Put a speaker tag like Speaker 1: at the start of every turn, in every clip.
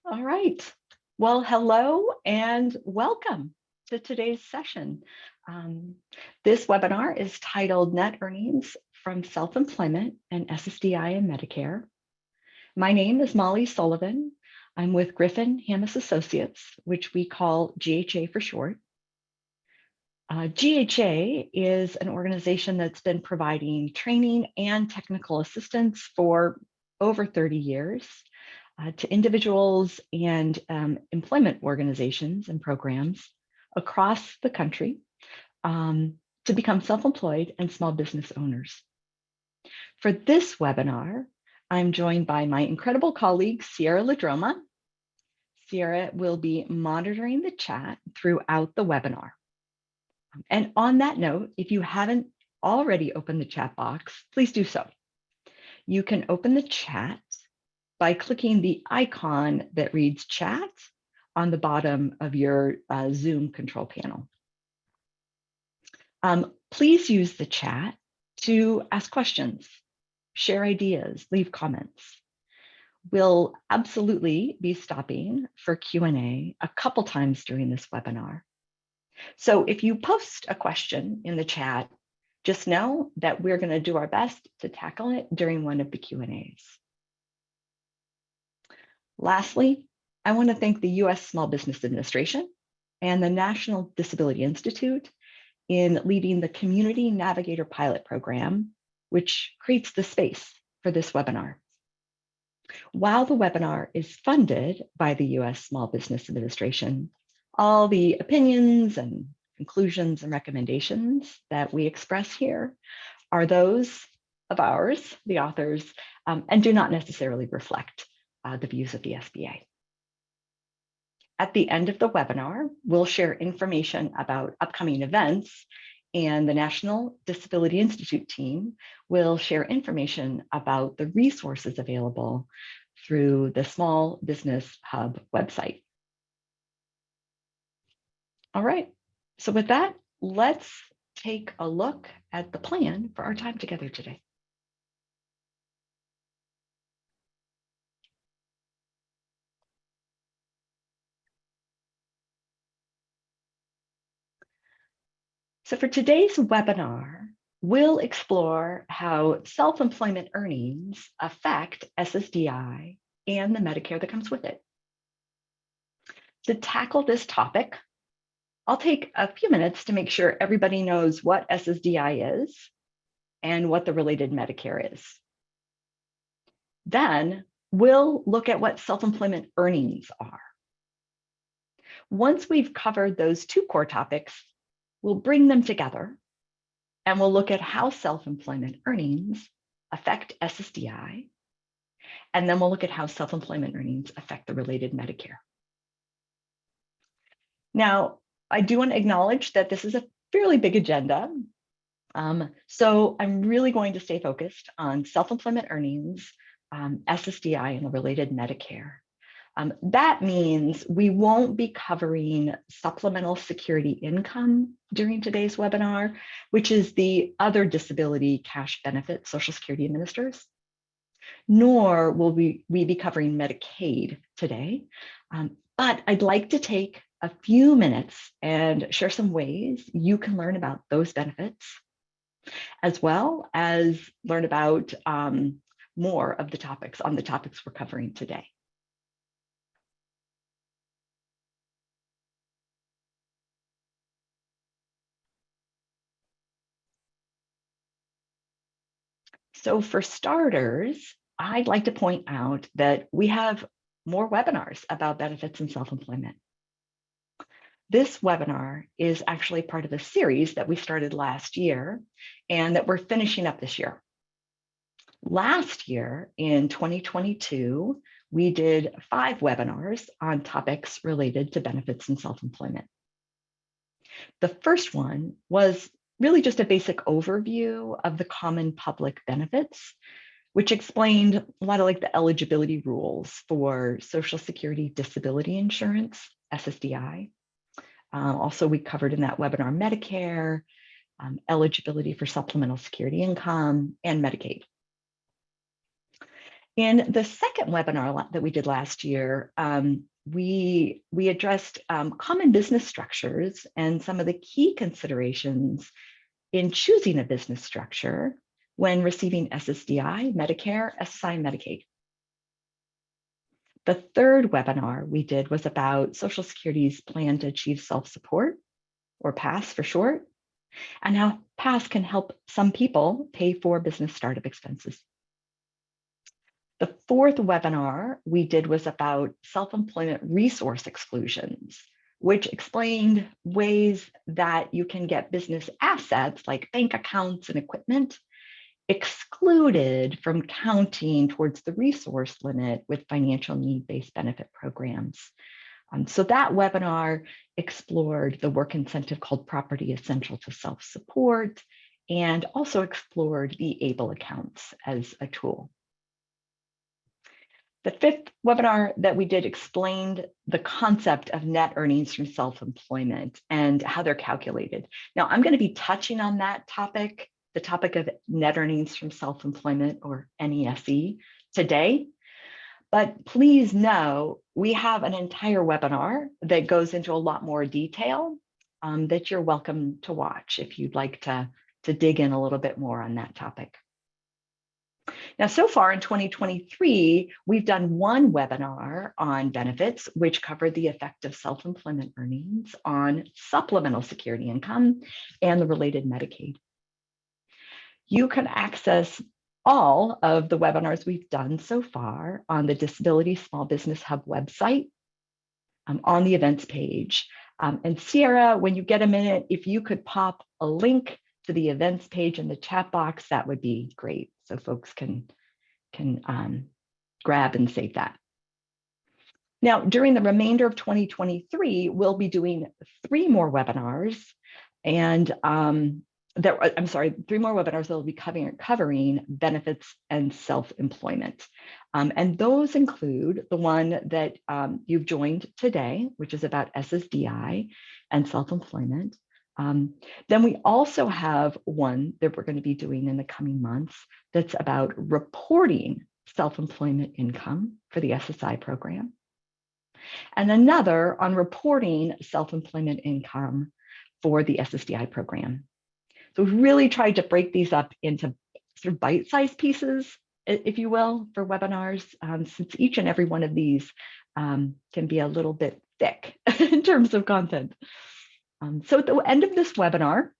Speaker 1: All right. Well, hello and welcome to today's session. Um, this webinar is titled Net Earnings from Self-Employment and SSDI and Medicare. My name is Molly Sullivan. I'm with Griffin-Hammis Associates, which we call GHA for short. GHA is an organization that's been providing training and technical assistance for over 30 years. To individuals and employment organizations and programs across the country to become self-employed and small business owners. For this webinar, I'm joined by my incredible colleague, Sierra Ladroma. Sierra will be monitoring the chat throughout the webinar. And on that note, if you haven't already opened the chat box, please do so. You can open the chat by clicking the icon that reads chat on the bottom of your Zoom control panel. Please use the chat to ask questions, share ideas, leave comments. We'll absolutely be stopping for Q&A a couple times during this webinar. So if you post a question in the chat, just know that we're going to do our best to tackle it during one of the Q&As. Lastly, I want to thank the U.S. Small Business Administration and the National Disability Institute in leading the Community Navigator Pilot Program, which creates the space for this webinar. While the webinar is funded by the U.S. Small Business Administration, all the opinions and conclusions and recommendations that we express here are those of ours, the authors, and do not necessarily reflect the views of the SBA. At the end of the webinar, we'll share information about upcoming events, and the National Disability Institute team will share information about the resources available through the Small Business Hub website. All right, so with that, let's take a look at the plan for our time together today. So for today's webinar, we'll explore how self-employment earnings affect SSDI and the Medicare that comes with it. To tackle this topic, I'll take a few minutes to make sure everybody knows what SSDI is and what the related Medicare is. Then we'll look at what self-employment earnings are. Once we've covered those two core topics, we'll bring them together and we'll look at how self-employment earnings affect SSDI. And then we'll look at how self-employment earnings affect the related Medicare. Now, I do want to acknowledge that this is a fairly big agenda. So I'm really going to stay focused on self-employment earnings, SSDI, and the related Medicare. That means we won't be covering supplemental security income during today's webinar, which is the other disability cash benefit Social Security administers, nor will we be covering Medicaid today. But I'd like to take a few minutes and share some ways you can learn about those benefits, as well as learn about more of the topics we're covering today. So for starters, I'd like to point out that we have more webinars about benefits and self-employment. This webinar is actually part of a series that we started last year and that we're finishing up this year. Last year, in 2022, we did 5 webinars on topics related to benefits and self-employment. The first one was really just a basic overview of the common public benefits, which explained a lot of like the eligibility rules for Social Security disability insurance, SSDI. Also, we covered in that webinar Medicare, eligibility for supplemental security income, and Medicaid. In the second webinar that we did last year, we addressed common business structures and some of the key considerations in choosing a business structure when receiving SSDI, Medicare, SSI, and Medicaid. The third webinar we did was about Social Security's plan to achieve self-support, or PASS for short, and how PASS can help some people pay for business startup expenses. The fourth webinar we did was about self-employment resource exclusions, which explained ways that you can get business assets like bank accounts and equipment excluded from counting towards the resource limit with financial need-based benefit programs. So that webinar explored the work incentive called Property Essential to Self-Support, and also explored the ABLE accounts as a tool. The fifth webinar that we did explained the concept of net earnings from self-employment and how they're calculated. Now, I'm going to be touching on that topic, the topic of net earnings from self-employment, or NESE, today. But please know we have an entire webinar that goes into a lot more detail that you're welcome to watch if you'd like to dig in a little bit more on that topic. Now, so far in 2023, we've done one webinar on benefits, which covered the effect of self-employment earnings on supplemental security income and the related Medicaid. You can access all of the webinars we've done so far on the Disability Small Business Hub website on the events page. And Sierra, when you get a minute, if you could pop a link to the events page in the chat box, that would be great, so folks can grab and save that. Now, during the remainder of 2023, we'll be doing 3 more webinars, and 3 more webinars that will be covering benefits and self-employment. And those include the one that you've joined today, which is about SSDI and self-employment. Then we also have one that we're going to be doing in the coming months that's about reporting self-employment income for the SSI program, and another on reporting self-employment income for the SSDI program. So we've really tried to break these up into sort of bite-sized pieces, if you will, for webinars, since each and every one of these can be a little bit thick in terms of content. So at the end of this webinar,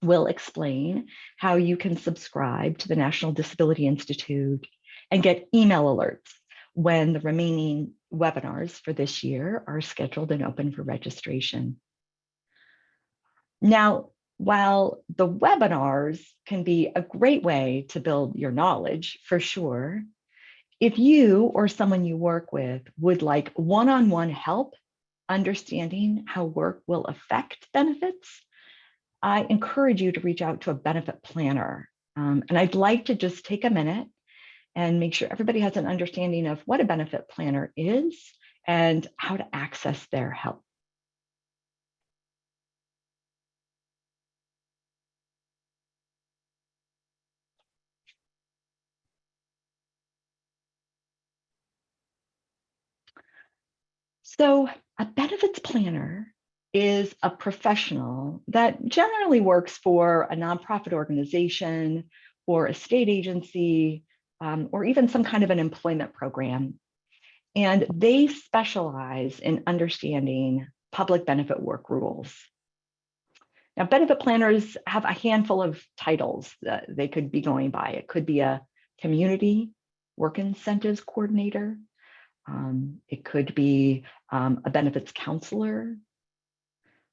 Speaker 1: we'll explain how you can subscribe to the National Disability Institute and get email alerts when the remaining webinars for this year are scheduled and open for registration. Now, while the webinars can be a great way to build your knowledge, for sure, if you or someone you work with would like one-on-one help understanding how work will affect benefits, I encourage you to reach out to a benefit planner. And I'd like to just take a minute and make sure everybody has an understanding of what a benefit planner is and how to access their help. So a benefits planner is a professional that generally works for a nonprofit organization or a state agency, or even some kind of an employment program. And they specialize in understanding public benefit work rules. Now, benefit planners have a handful of titles that they could be going by. It could be a community work incentives coordinator. It could be a benefits counselor,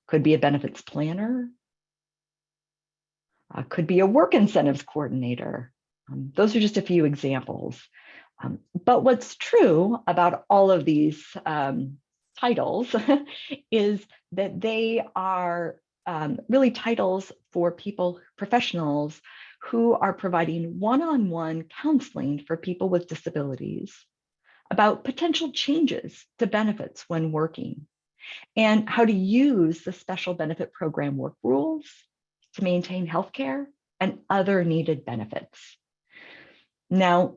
Speaker 1: could be a benefits planner, could be a work incentives coordinator. Those are just a few examples. But what's true about all of these titles is that they are really titles for people, professionals, who are providing one-on-one counseling for people with disabilities about potential changes to benefits when working, and how to use the special benefit program work rules to maintain healthcare and other needed benefits. Now,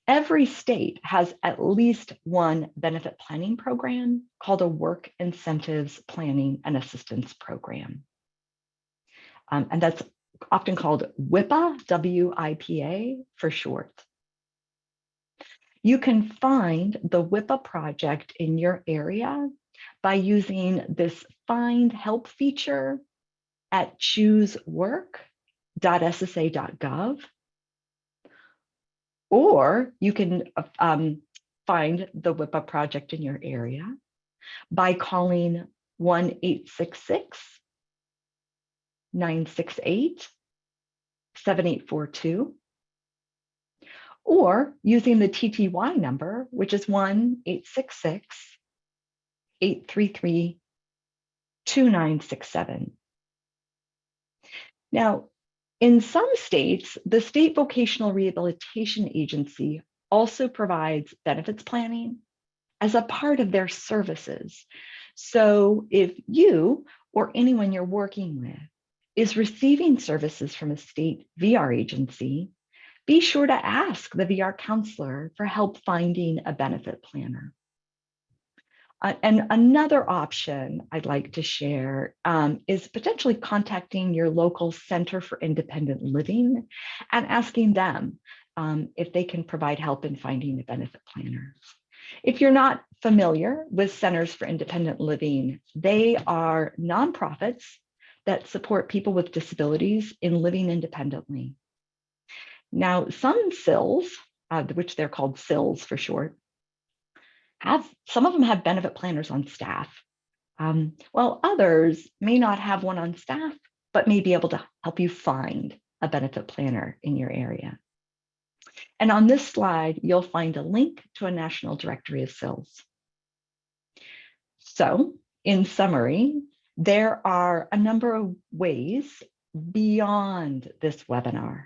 Speaker 1: Every state has at least one benefit planning program called a Work Incentives Planning and Assistance Program. And that's often called WIPA, W-I-P-A for short. You can find the WIPA project in your area by using this Find Help feature at choosework.ssa.gov. Or you can find the WIPA project in your area by calling 1-866-968-7842, or using the TTY number, which is 1-866-833-2967. Now, in some states, the State Vocational Rehabilitation Agency also provides benefits planning as a part of their services. So if you or anyone you're working with is receiving services from a state VR agency, be sure to ask the VR counselor for help finding a benefit planner. And another option I'd like to share is potentially contacting your local Center for Independent Living and asking them if they can provide help in finding a benefit planner. If you're not familiar with Centers for Independent Living, they are nonprofits that support people with disabilities in living independently. Now, some CILs, which they're called CILs for short, some of them have benefit planners on staff, while others may not have one on staff, but may be able to help you find a benefit planner in your area. And on this slide, you'll find a link to a national directory of CILs. So, in summary, there are a number of ways beyond this webinar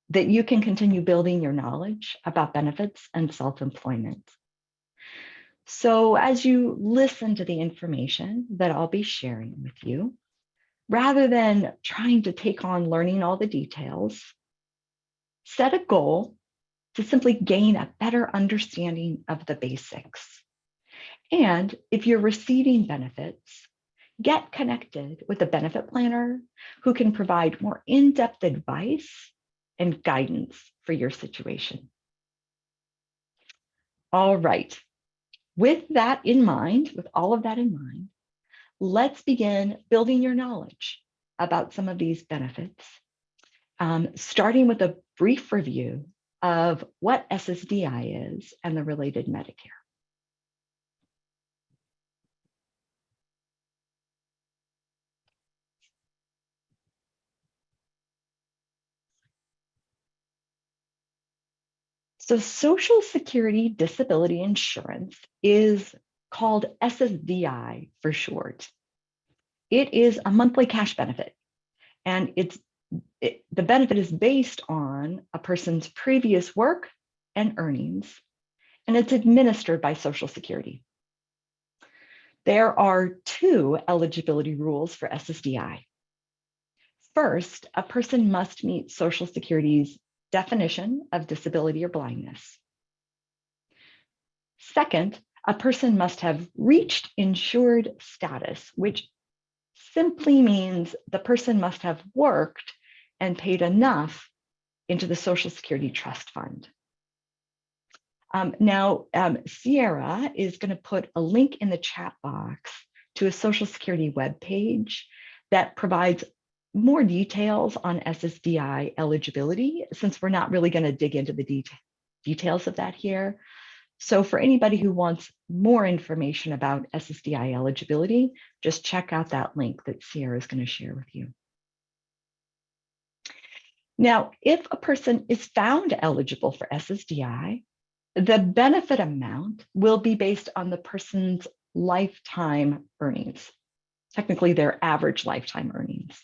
Speaker 1: that you can continue building your knowledge about benefits and self-employment. So as you listen to the information that I'll be sharing with you, rather than trying to take on learning all the details, set a goal to simply gain a better understanding of the basics. And if you're receiving benefits, get connected with a benefit planner who can provide more in-depth advice and guidance for your situation. All right. With that in mind, with all of that in mind, let's begin building your knowledge about some of these benefits, starting with a brief review of what SSDI is and the related Medicare. So Social Security Disability Insurance is called SSDI for short. It is a monthly cash benefit, and the benefit is based on a person's previous work and earnings, and it's administered by Social Security. There are two eligibility rules for SSDI. First, a person must meet Social Security's definition of disability or blindness. Second, a person must have reached insured status, which simply means the person must have worked and paid enough into the Social Security Trust Fund. Sierra is going to put a link in the chat box to a Social Security webpage that provides more details on SSDI eligibility, since we're not really going to dig into the details of that here. So for anybody who wants more information about SSDI eligibility, just check out that link that Sierra is going to share with you. Now, if a person is found eligible for SSDI, the benefit amount will be based on the person's lifetime earnings, technically their average lifetime earnings.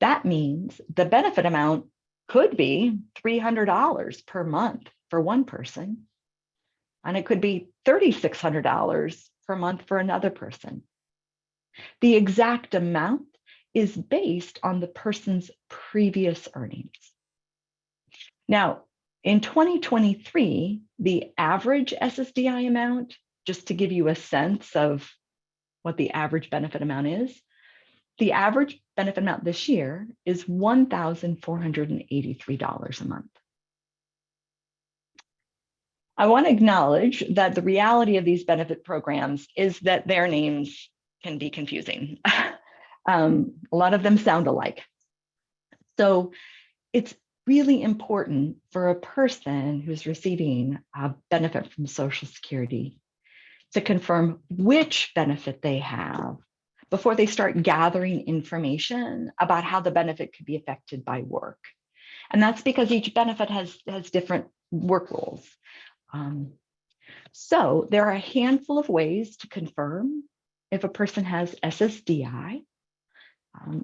Speaker 1: That means the benefit amount could be $300 per month for one person, and it could be $3,600 per month for another person. The exact amount is based on the person's previous earnings. Now, In 2023, the average SSDI amount, just to give you a sense of what the average benefit amount is, the average benefit amount this year is $1,483 a month. I want to acknowledge that the reality of these benefit programs is that their names can be confusing. A lot of them sound alike. So it's really important for a person who's receiving a benefit from Social Security to confirm which benefit they have before they start gathering information about how the benefit could be affected by work. And that's because each benefit has different work rules. So there are a handful of ways to confirm if a person has SSDI.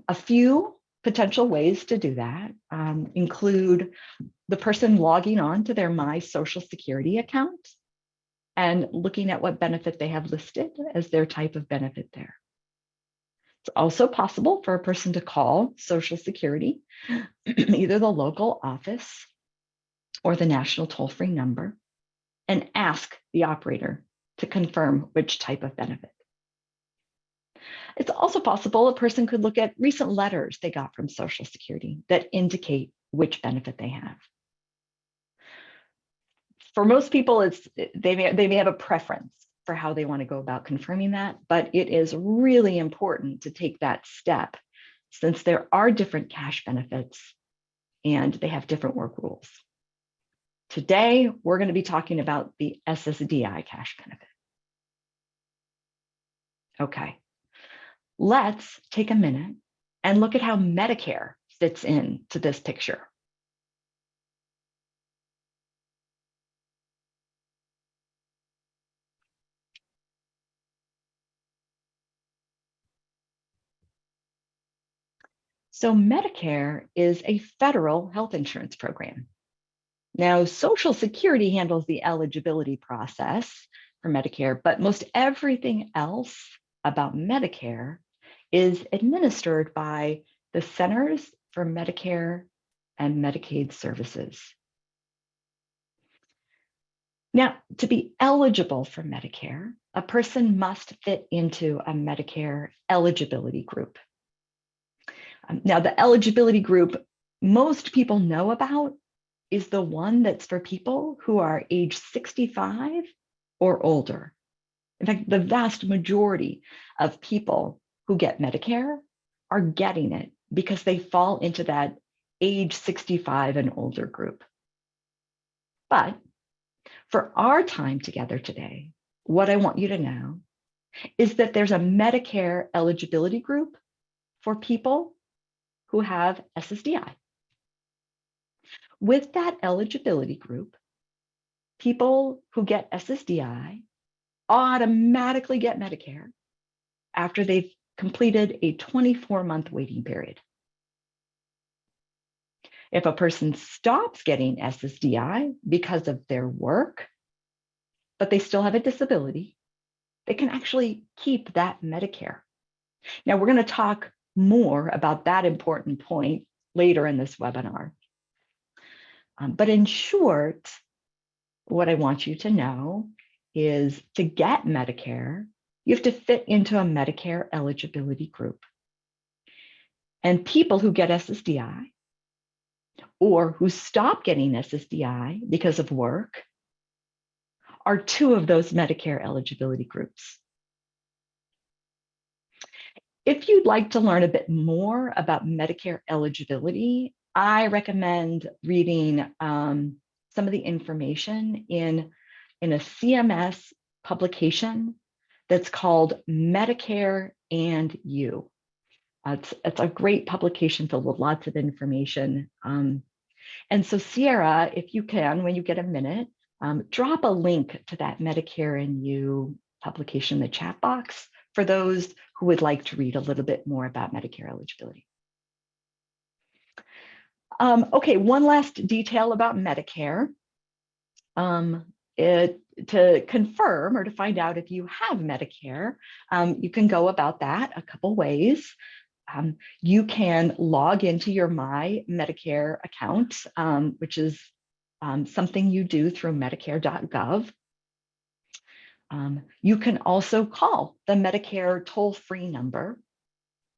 Speaker 1: A few potential ways to do that include the person logging on to their My Social Security account and looking at what benefit they have listed as their type of benefit there. It's also possible for a person to call Social Security, either the local office or the national toll-free number, and ask the operator to confirm which type of benefit. It's also possible a person could look at recent letters they got from Social Security that indicate which benefit they have. For most people, they may have a preference for how they want to go about confirming that, but it is really important to take that step since there are different cash benefits and they have different work rules. Today, we're going to be talking about the SSDI cash benefit. Okay, let's take a minute and look at how Medicare fits into this picture. So Medicare is a federal health insurance program. Now, Social Security handles the eligibility process for Medicare, but most everything else about Medicare is administered by the Centers for Medicare and Medicaid Services. Now, to be eligible for Medicare, a person must fit into a Medicare eligibility group. Now, the eligibility group most people know about is the one that's for people who are age 65 or older. In fact, the vast majority of people who get Medicare are getting it because they fall into that age 65 and older group. But for our time together today, what I want you to know is that there's a Medicare eligibility group for people who have SSDI. With that eligibility group, people who get SSDI automatically get Medicare after they've completed a 24-month waiting period. If a person stops getting SSDI because of their work, but they still have a disability, they can actually keep that Medicare. Now, we're going to talk more about that important point later in this webinar. But in short, what I want you to know is to get Medicare, you have to fit into a Medicare eligibility group. And people who get SSDI or who stop getting SSDI because of work are two of those Medicare eligibility groups. If you'd like to learn a bit more about Medicare eligibility, I recommend reading some of the information in a CMS publication that's called Medicare and You. It's a great publication filled with lots of information. And so Sierra, if you can, when you get a minute, drop a link to that Medicare and You publication in the chat box for those who would like to read a little bit more about Medicare eligibility. Okay, one last detail about Medicare. To confirm or to find out if you have Medicare, you can go about that a couple ways. You can log into your My Medicare account, which is something you do through Medicare.gov. You can also call the Medicare toll-free number,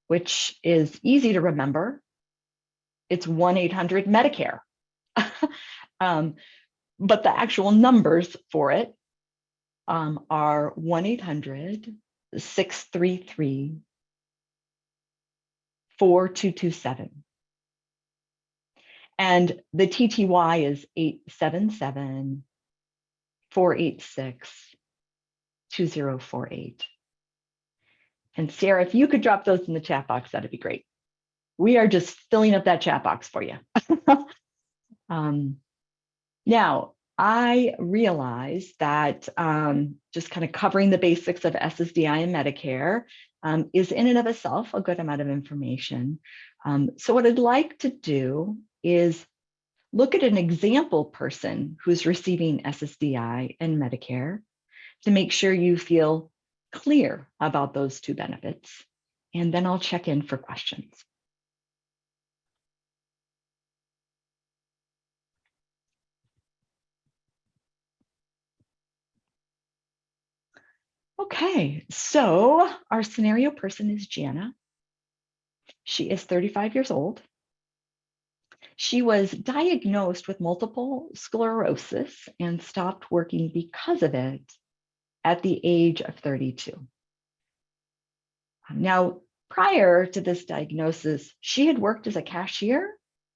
Speaker 1: which is easy to remember. It's 1-800-Medicare. But the actual numbers for it are 1-800-633-4227. And the TTY is 877-486-2048. And Sarah, if you could drop those in the chat box, that'd be great. We are just filling up that chat box for you. Now, I realize that just kind of covering the basics of SSDI and Medicare is in and of itself a good amount of information. So what I'd like to do is look at an example person who's receiving SSDI and Medicare to make sure you feel clear about those two benefits. And then I'll check in for questions. Okay, so our scenario person is Jana. She is 35 years old. She was diagnosed with multiple sclerosis and stopped working because of it at the age of 32. Now, prior to this diagnosis, she had worked as a cashier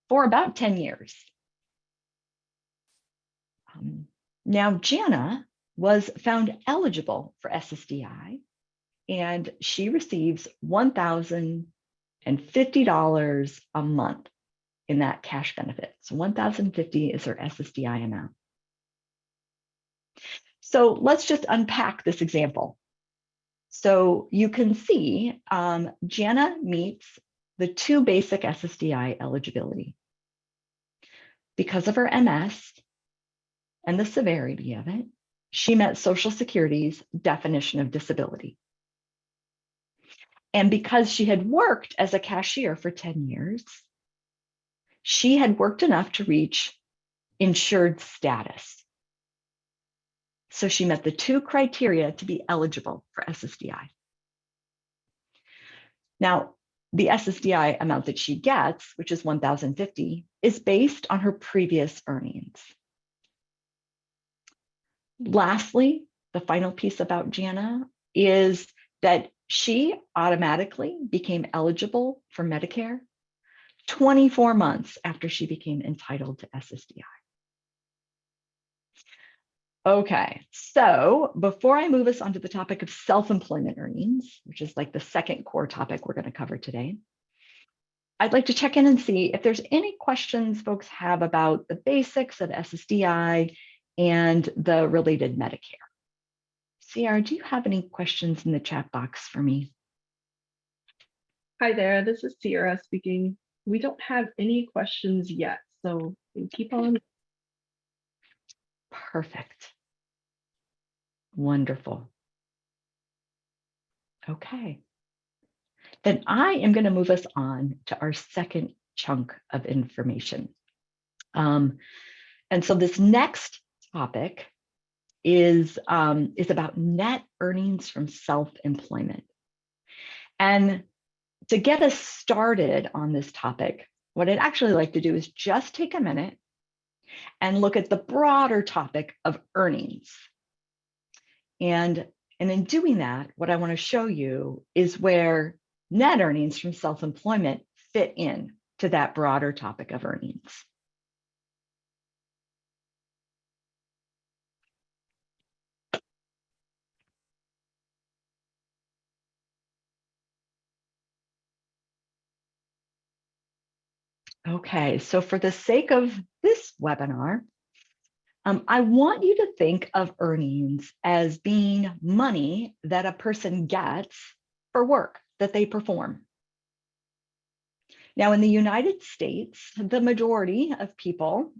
Speaker 1: for about 10 years. Now, Jana was found eligible for SSDI, and she receives $1,050 a month in that cash benefit. So $1,050 is her SSDI amount. So let's just unpack this example. So you can see Jana meets the two basic SSDI eligibility. Because of her MS and the severity of it, she met Social Security's definition of disability. And because she had worked as a cashier for 10 years, she had worked enough to reach insured status. So she met the two criteria to be eligible for SSDI. Now, the SSDI amount that she gets, which is $1,050, is based on her previous earnings. Lastly, the final piece about Jana is that she automatically became eligible for Medicare 24 months after she became entitled to SSDI. Okay, so before I move us onto the topic of self-employment earnings, which is like the second core topic we're going to cover today, I'd like to check in and see if there's any questions folks have about the basics of SSDI and the related Medicare. CR, do you have any questions in the chat box for me?
Speaker 2: Hi there, this is Sierra speaking. We don't have any questions yet, so keep on.
Speaker 1: Perfect. Wonderful. Okay. Then I am going to move us on to our second chunk of information. And so this next topic is about net earnings from self-employment. And to get us started on this topic, what I'd actually like to do is just take a minute and look at the broader topic of earnings. And in doing that, what I want to show you is where net earnings from self-employment fit in to that broader topic of earnings. Okay, so for the sake of this webinar, I want you to think of earnings as being money that a person gets for work that they perform. Now, in the United States, the majority of people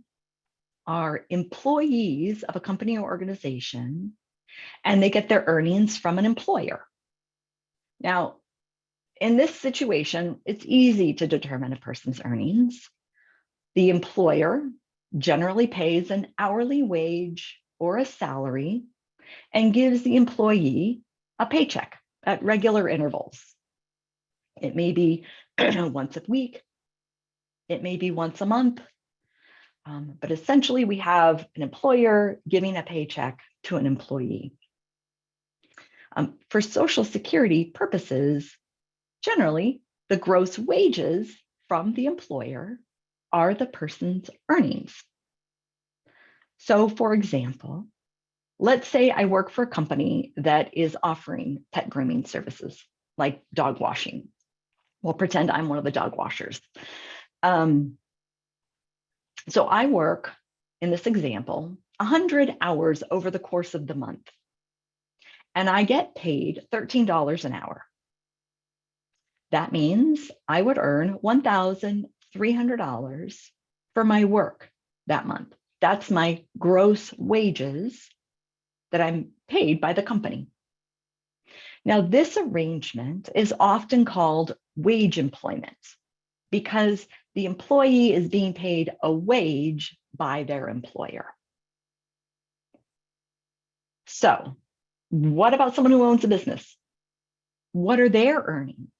Speaker 1: are employees of a company or organization, and they get their earnings from an employer. Now, in this situation, it's easy to determine a person's earnings. The employer generally pays an hourly wage or a salary and gives the employee a paycheck at regular intervals. It may be once a week, it may be once a month, but essentially we have an employer giving a paycheck to an employee. For Social Security purposes, generally, the gross wages from the employer are the person's earnings. So for example, let's say I work for a company that is offering pet grooming services, like dog washing. We'll pretend I'm one of the dog washers. So I work, in this example, 100 hours over the course of the month, and I get paid $13 an hour. That means I would earn $1,300 for my work that month. That's my gross wages that I'm paid by the company. Now, this arrangement is often called wage employment because the employee is being paid a wage by their employer. So, what about someone who owns a business? What are their earnings?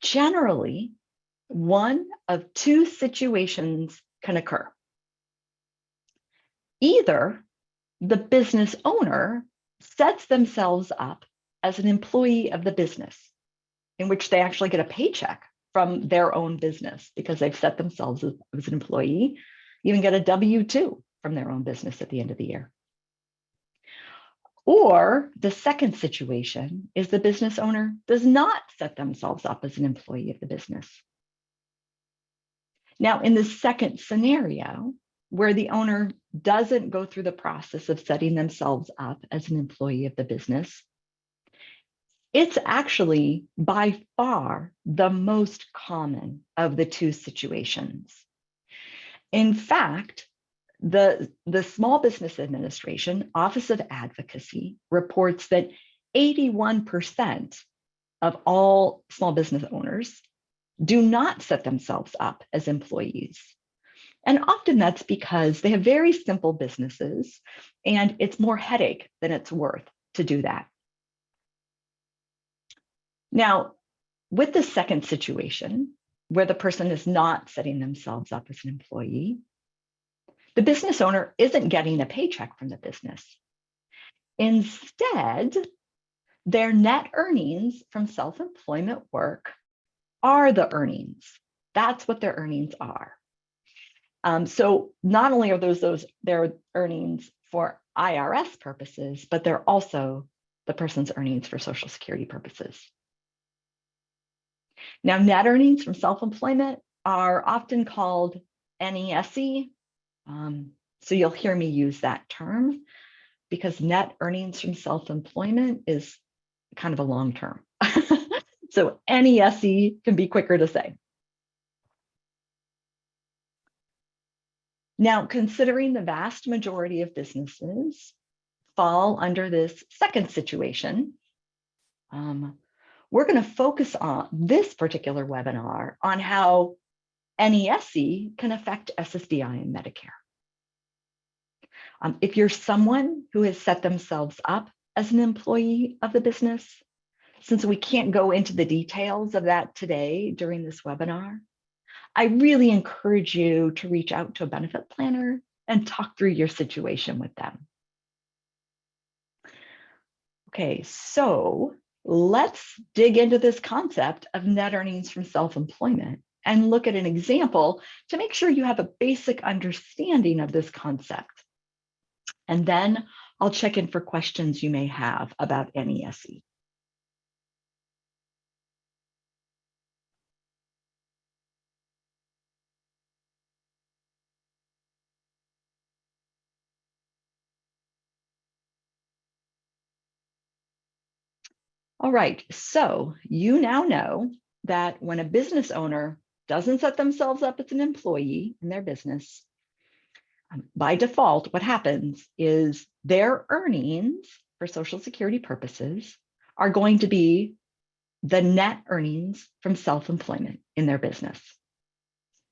Speaker 1: Generally, one of two situations can occur. Either the business owner sets themselves up as an employee of the business, in which they actually get a paycheck from their own business because they've set themselves as an employee, even get a W-2 from their own business at the end of the year. Or the second situation is the business owner does not set themselves up as an employee of the business. Now, in the second scenario, where the owner doesn't go through the process of setting themselves up as an employee of the business, it's actually by far the most common of the two situations. In fact, the Small Business Administration Office of Advocacy reports that 81% of all small business owners do not set themselves up as employees. And often that's because they have very simple businesses and it's more headache than it's worth to do that. Now, with the second situation, where the person is not setting themselves up as an employee, the business owner isn't getting a paycheck from the business. Instead, their net earnings from self-employment work are the earnings. That's what their earnings are. So not only are those their earnings for IRS purposes, but they're also the person's earnings for Social Security purposes. Now, net earnings from self-employment are often called NESE. So you'll hear me use that term because net earnings from self-employment is kind of a long term. So NESE can be quicker to say. Now, considering the vast majority of businesses fall under this second situation, we're going to focus on this particular webinar on how NESE can affect SSDI and Medicare. If you're someone who has set themselves up as an employee of the business, since we can't go into the details of that today during this webinar, I really encourage you to reach out to a benefit planner and talk through your situation with them. Okay, so let's dig into this concept of net earnings from self-employment and look at an example to make sure you have a basic understanding of this concept. And then I'll check in for questions you may have about NESE. All right, so you now know that when a business owner doesn't set themselves up as an employee in their business, by default, what happens is their earnings for Social Security purposes are going to be the net earnings from self-employment in their business.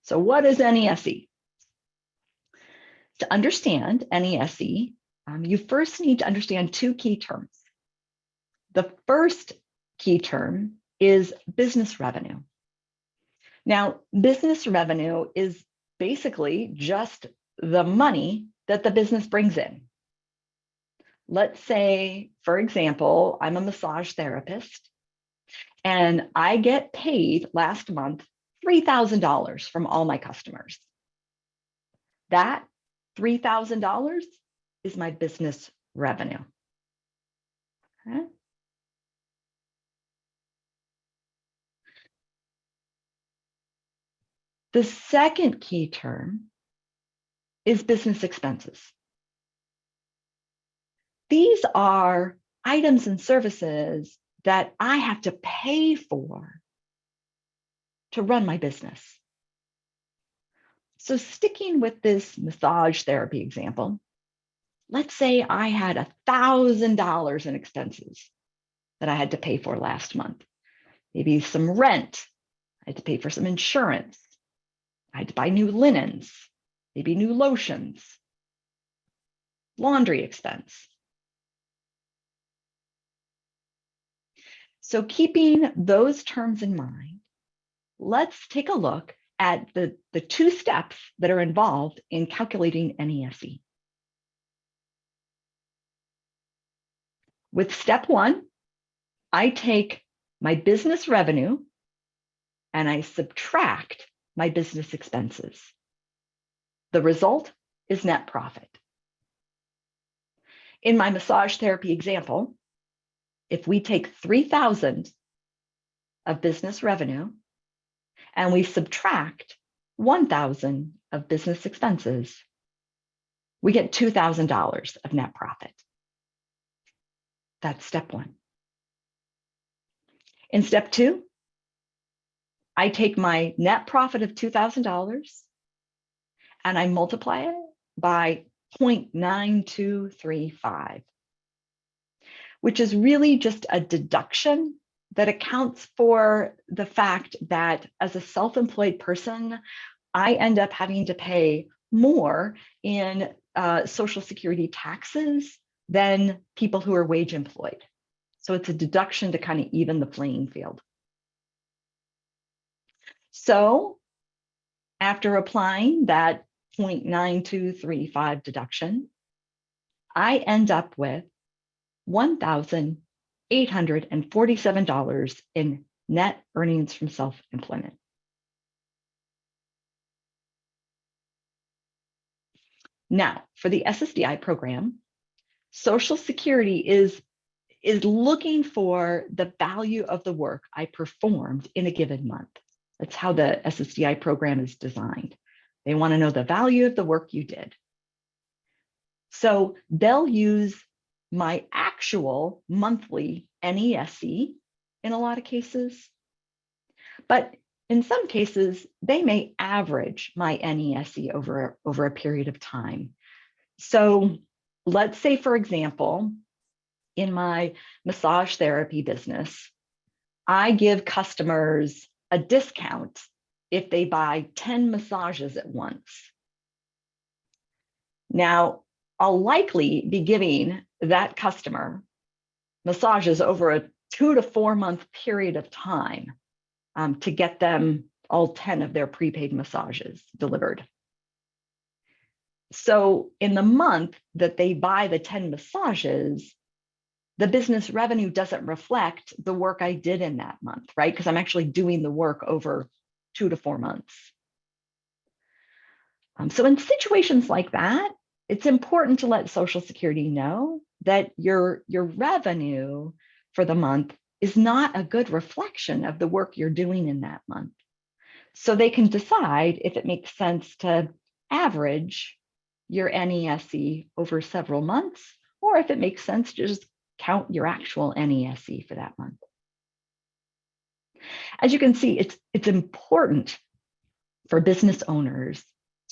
Speaker 1: So what is NESE? To understand NESE, you first need to understand two key terms. The first key term is business revenue. Now, business revenue is basically just the money that the business brings in. Let's say, for example, I'm a massage therapist and I get paid last month $3,000 from all my customers. That $3,000 is my business revenue. Okay. The second key term is business expenses. These are items and services that I have to pay for to run my business. So sticking with this massage therapy example, let's say I had $1,000 in expenses that I had to pay for last month. Maybe some rent, I had to pay for some insurance, I had to buy new linens, maybe new lotions, laundry expense. So keeping those terms in mind, let's take a look at the two steps that are involved in calculating NESE. With step one, I take my business revenue and I subtract my business expenses. The result is net profit. In my massage therapy example, if we take $3,000 of business revenue and we subtract $1,000 of business expenses, we get $2,000 of net profit. That's step one. In step two, I take my net profit of $2,000 and I multiply it by 0.9235, which is really just a deduction that accounts for the fact that as a self-employed person, I end up having to pay more in Social Security taxes than people who are wage employed. So it's a deduction to kind of even the playing field. So after applying that 0.9235 deduction, I end up with $1,847 in net earnings from self-employment. Now, for the SSDI program, Social Security is looking for the value of the work I performed in a given month. That's how the SSDI program is designed. They want to know the value of the work you did. So they'll use my actual monthly NESE in a lot of cases, but in some cases, they may average my NESE over a period of time. So let's say, for example, in my massage therapy business, I give customers a discount if they buy 10 massages at once. Now, I'll likely be giving that customer massages over a 2 to 4 month period of time to get them all 10 of their prepaid massages delivered. So in the month that they buy the 10 massages, the business revenue doesn't reflect the work I did in that month, right? Because I'm actually doing the work over 2 to 4 months. So in situations like that, it's important to let Social Security know that your revenue for the month is not a good reflection of the work you're doing in that month. So they can decide if it makes sense to average your NESE over several months, or if it makes sense to just count your actual NESE for that month. As you can see, it's important for business owners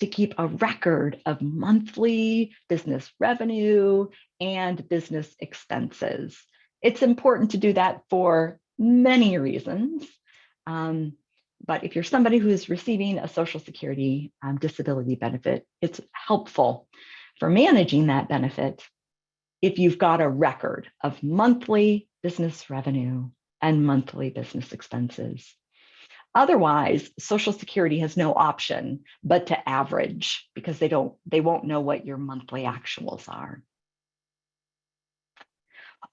Speaker 1: to keep a record of monthly business revenue and business expenses. It's important to do that for many reasons. But if you're somebody who's receiving a Social Security disability benefit, it's helpful for managing that benefit if you've got a record of monthly business revenue and monthly business expenses. Otherwise, Social Security has no option but to average because they won't know what your monthly actuals are.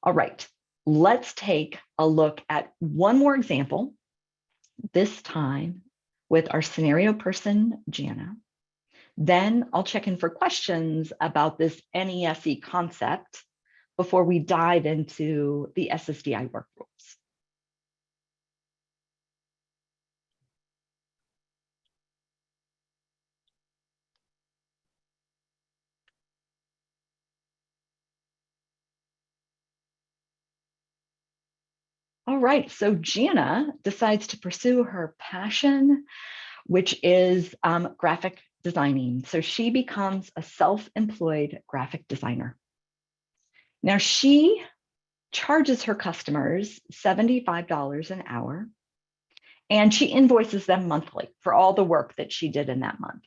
Speaker 1: All right, let's take a look at one more example, this time with our scenario person, Jana. Then I'll check in for questions about this NESE concept before we dive into the SSDI work rules. All right, so Jana decides to pursue her passion, which is graphic designing. So she becomes a self-employed graphic designer. Now she charges her customers $75 an hour, and she invoices them monthly for all the work that she did in that month.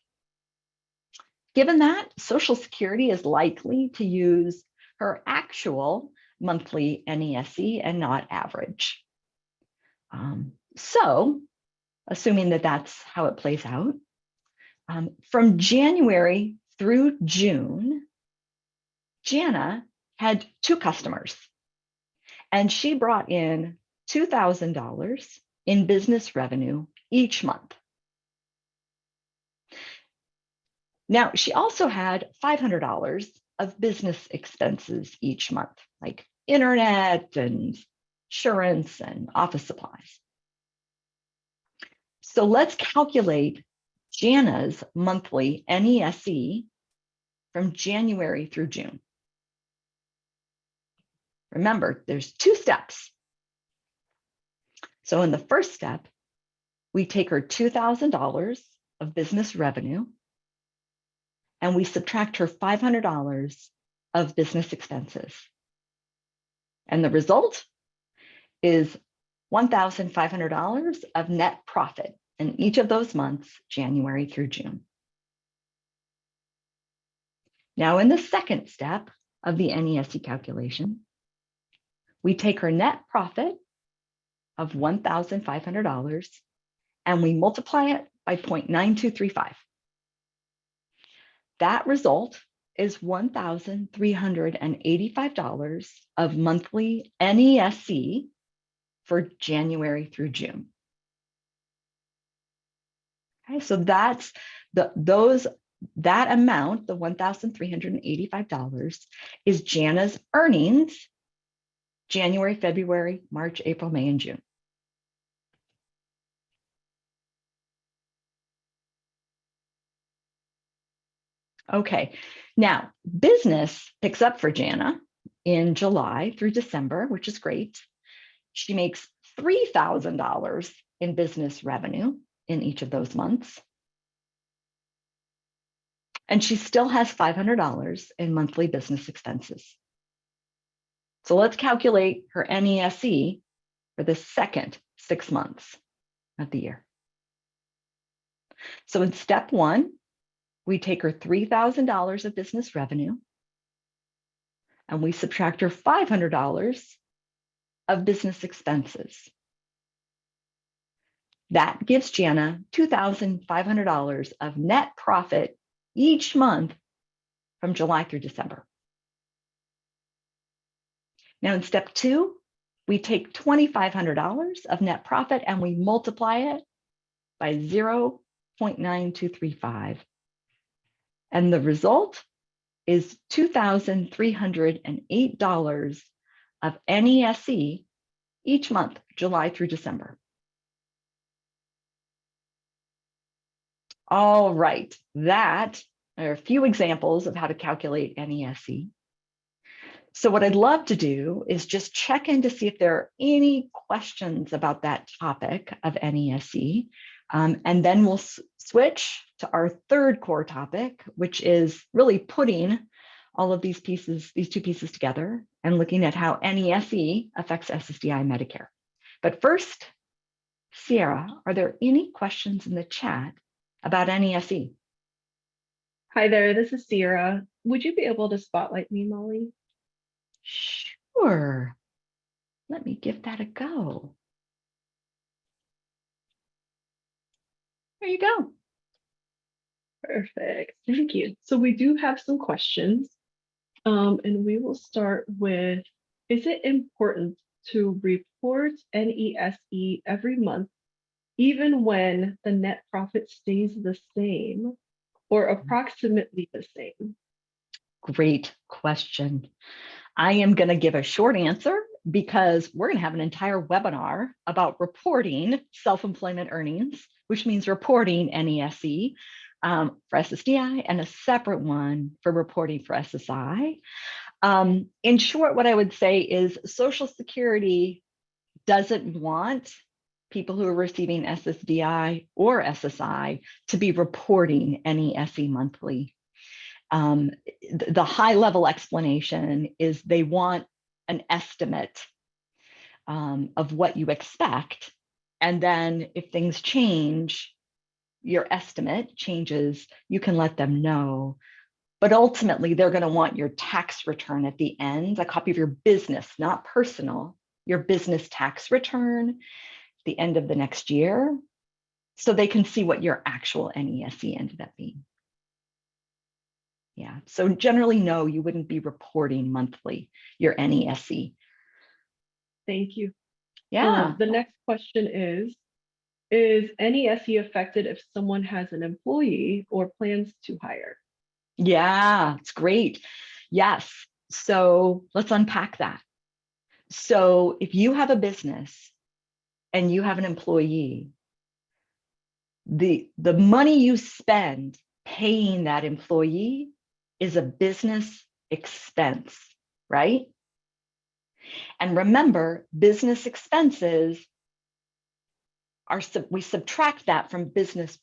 Speaker 1: Given that, Social Security is likely to use her actual monthly NESE and not average. So, assuming that that's how it plays out, from January through June, Jana had 2 customers, and she brought in $2,000 in business revenue each month. Now, she also had $500 of business expenses each month, like internet and insurance and office supplies. So let's calculate Jana's monthly NESE from January through June. Remember, there's 2 steps. So in the first step, we take her $2,000 of business revenue and we subtract her $500 of business expenses. And the result is $1,500 of net profit in each of those months, January through June. Now in the second step of the NESE calculation, we take her net profit of $1,500 and we multiply it by 0.9235. That result is $1,385 of monthly NESE for January through June. Okay, so that's that amount, the $1,385, is Jana's earnings January, February, March, April, May, and June. Okay, now business picks up for Jana in July through December, which is great. She makes $3,000 in business revenue in each of those months. And she still has $500 in monthly business expenses. So let's calculate her NESE for the second 6 months of the year. So in step 1, we take her $3,000 of business revenue and we subtract her $500 of business expenses. That gives Jana $2,500 of net profit each month from July through December. Now in step 2, we take $2,500 of net profit and we multiply it by 0.9235. And the result is $2,308 of NESE each month, July through December. All right, that are a few examples of how to calculate NESE. So what I'd love to do is just check in to see if there are any questions about that topic of NESE. And then we'll switch to our third core topic, which is really putting all of these pieces, these 2 pieces together and looking at how NESE affects SSDI Medicare. But first, Sierra, are there any questions in the chat about NESE?
Speaker 2: Hi there, this is Sierra. Would you be able to spotlight me, Molly?
Speaker 1: Sure. Let me give that a go. There you go.
Speaker 2: Perfect, thank you. So we do have some questions, and we will start with, is it important to report NESE every month, even when the net profit stays the same or approximately the same?
Speaker 1: Great question. I am going to give a short answer because we're going to have an entire webinar about reporting self-employment earnings, which means reporting NESE for SSDI and a separate one for reporting for SSI. In short, what I would say is Social Security doesn't want people who are receiving SSDI or SSI to be reporting NESE monthly. The high level explanation is they want an estimate of what you expect. And then if things change, your estimate changes, you can let them know. But ultimately, they're going to want your tax return at the end, a copy of your business, not personal, your business tax return at the end of the next year, so they can see what your actual NESE ended up being. Yeah, so generally, no, you wouldn't be reporting monthly your NESE.
Speaker 2: Thank you.
Speaker 1: Yeah.
Speaker 2: The next question is NESE affected if someone has an employee or plans to hire?
Speaker 1: Yeah, it's great. Yes. So let's unpack that. So if you have a business and you have an employee, the money you spend paying that employee is a business expense, right? And remember, business expenses are, we subtract that from business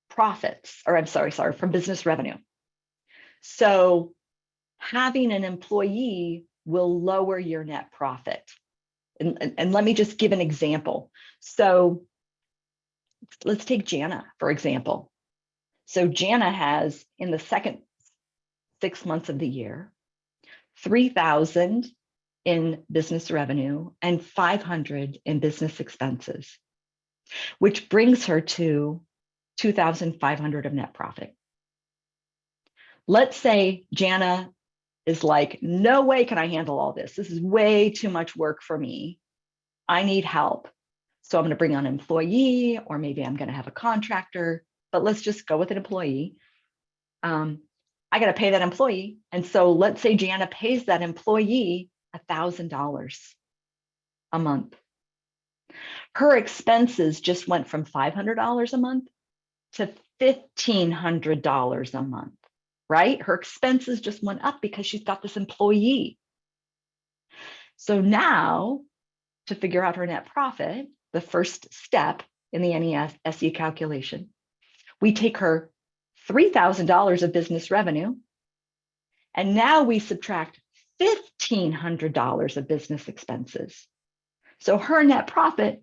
Speaker 1: profits, or I'm sorry, from business revenue. So having an employee will lower your net profit. And let me just give an example. So let's take Jana, for example. So Jana has, in the second 6 months of the year, 3,000 in business revenue and 500 in business expenses, which brings her to 2,500 of net profit. Let's say Jana is like, no way can I handle all this. This is way too much work for me. I need help. So I'm going to bring on an employee, or maybe I'm going to have a contractor, but let's just go with an employee. I got to pay that employee. And so let's say Jana pays that employee $1,000 a month. Her expenses just went from $500 a month to $1,500 a month, right? Her expenses just went up because she's got this employee. So now, to figure out her net profit, the first step in the NESE calculation, we take her $3,000 of business revenue, and now we subtract $1,500 of business expenses. So her net profit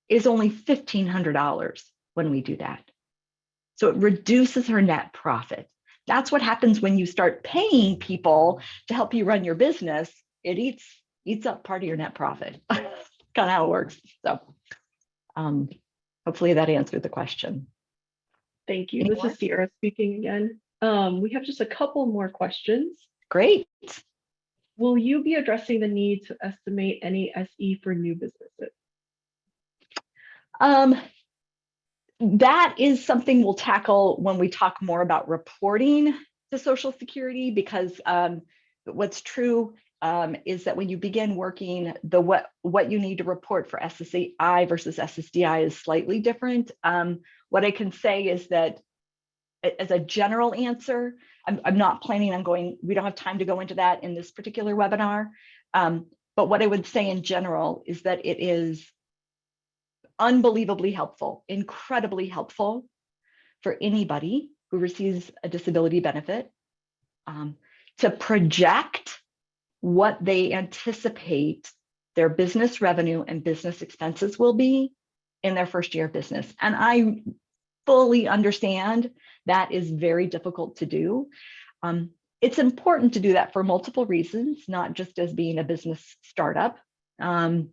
Speaker 1: is only $1,500 when we do that. So it reduces her net profit. That's what happens when you start paying people to help you run your business. It eats up part of your net profit. Kind of how it works. So hopefully that answered the question.
Speaker 2: Thank you. This is Sierra speaking again. We have just a couple more questions.
Speaker 1: Great.
Speaker 2: Will you be addressing the need to estimate NESE for new businesses?
Speaker 1: That is something we'll tackle when we talk more about reporting to Social Security, because what's true is that when you begin working, what you need to report for SSDI versus SSDI is slightly different. What I can say is that as a general answer, I'm not planning on going, we don't have time to go into that in this particular webinar. But what I would say in general is that it is unbelievably helpful, incredibly helpful for anybody who receives a disability benefit to project what they anticipate their business revenue and business expenses will be in their first year of business. And I fully understand that is very difficult to do. It's important to do that for multiple reasons, not just as being a business startup. And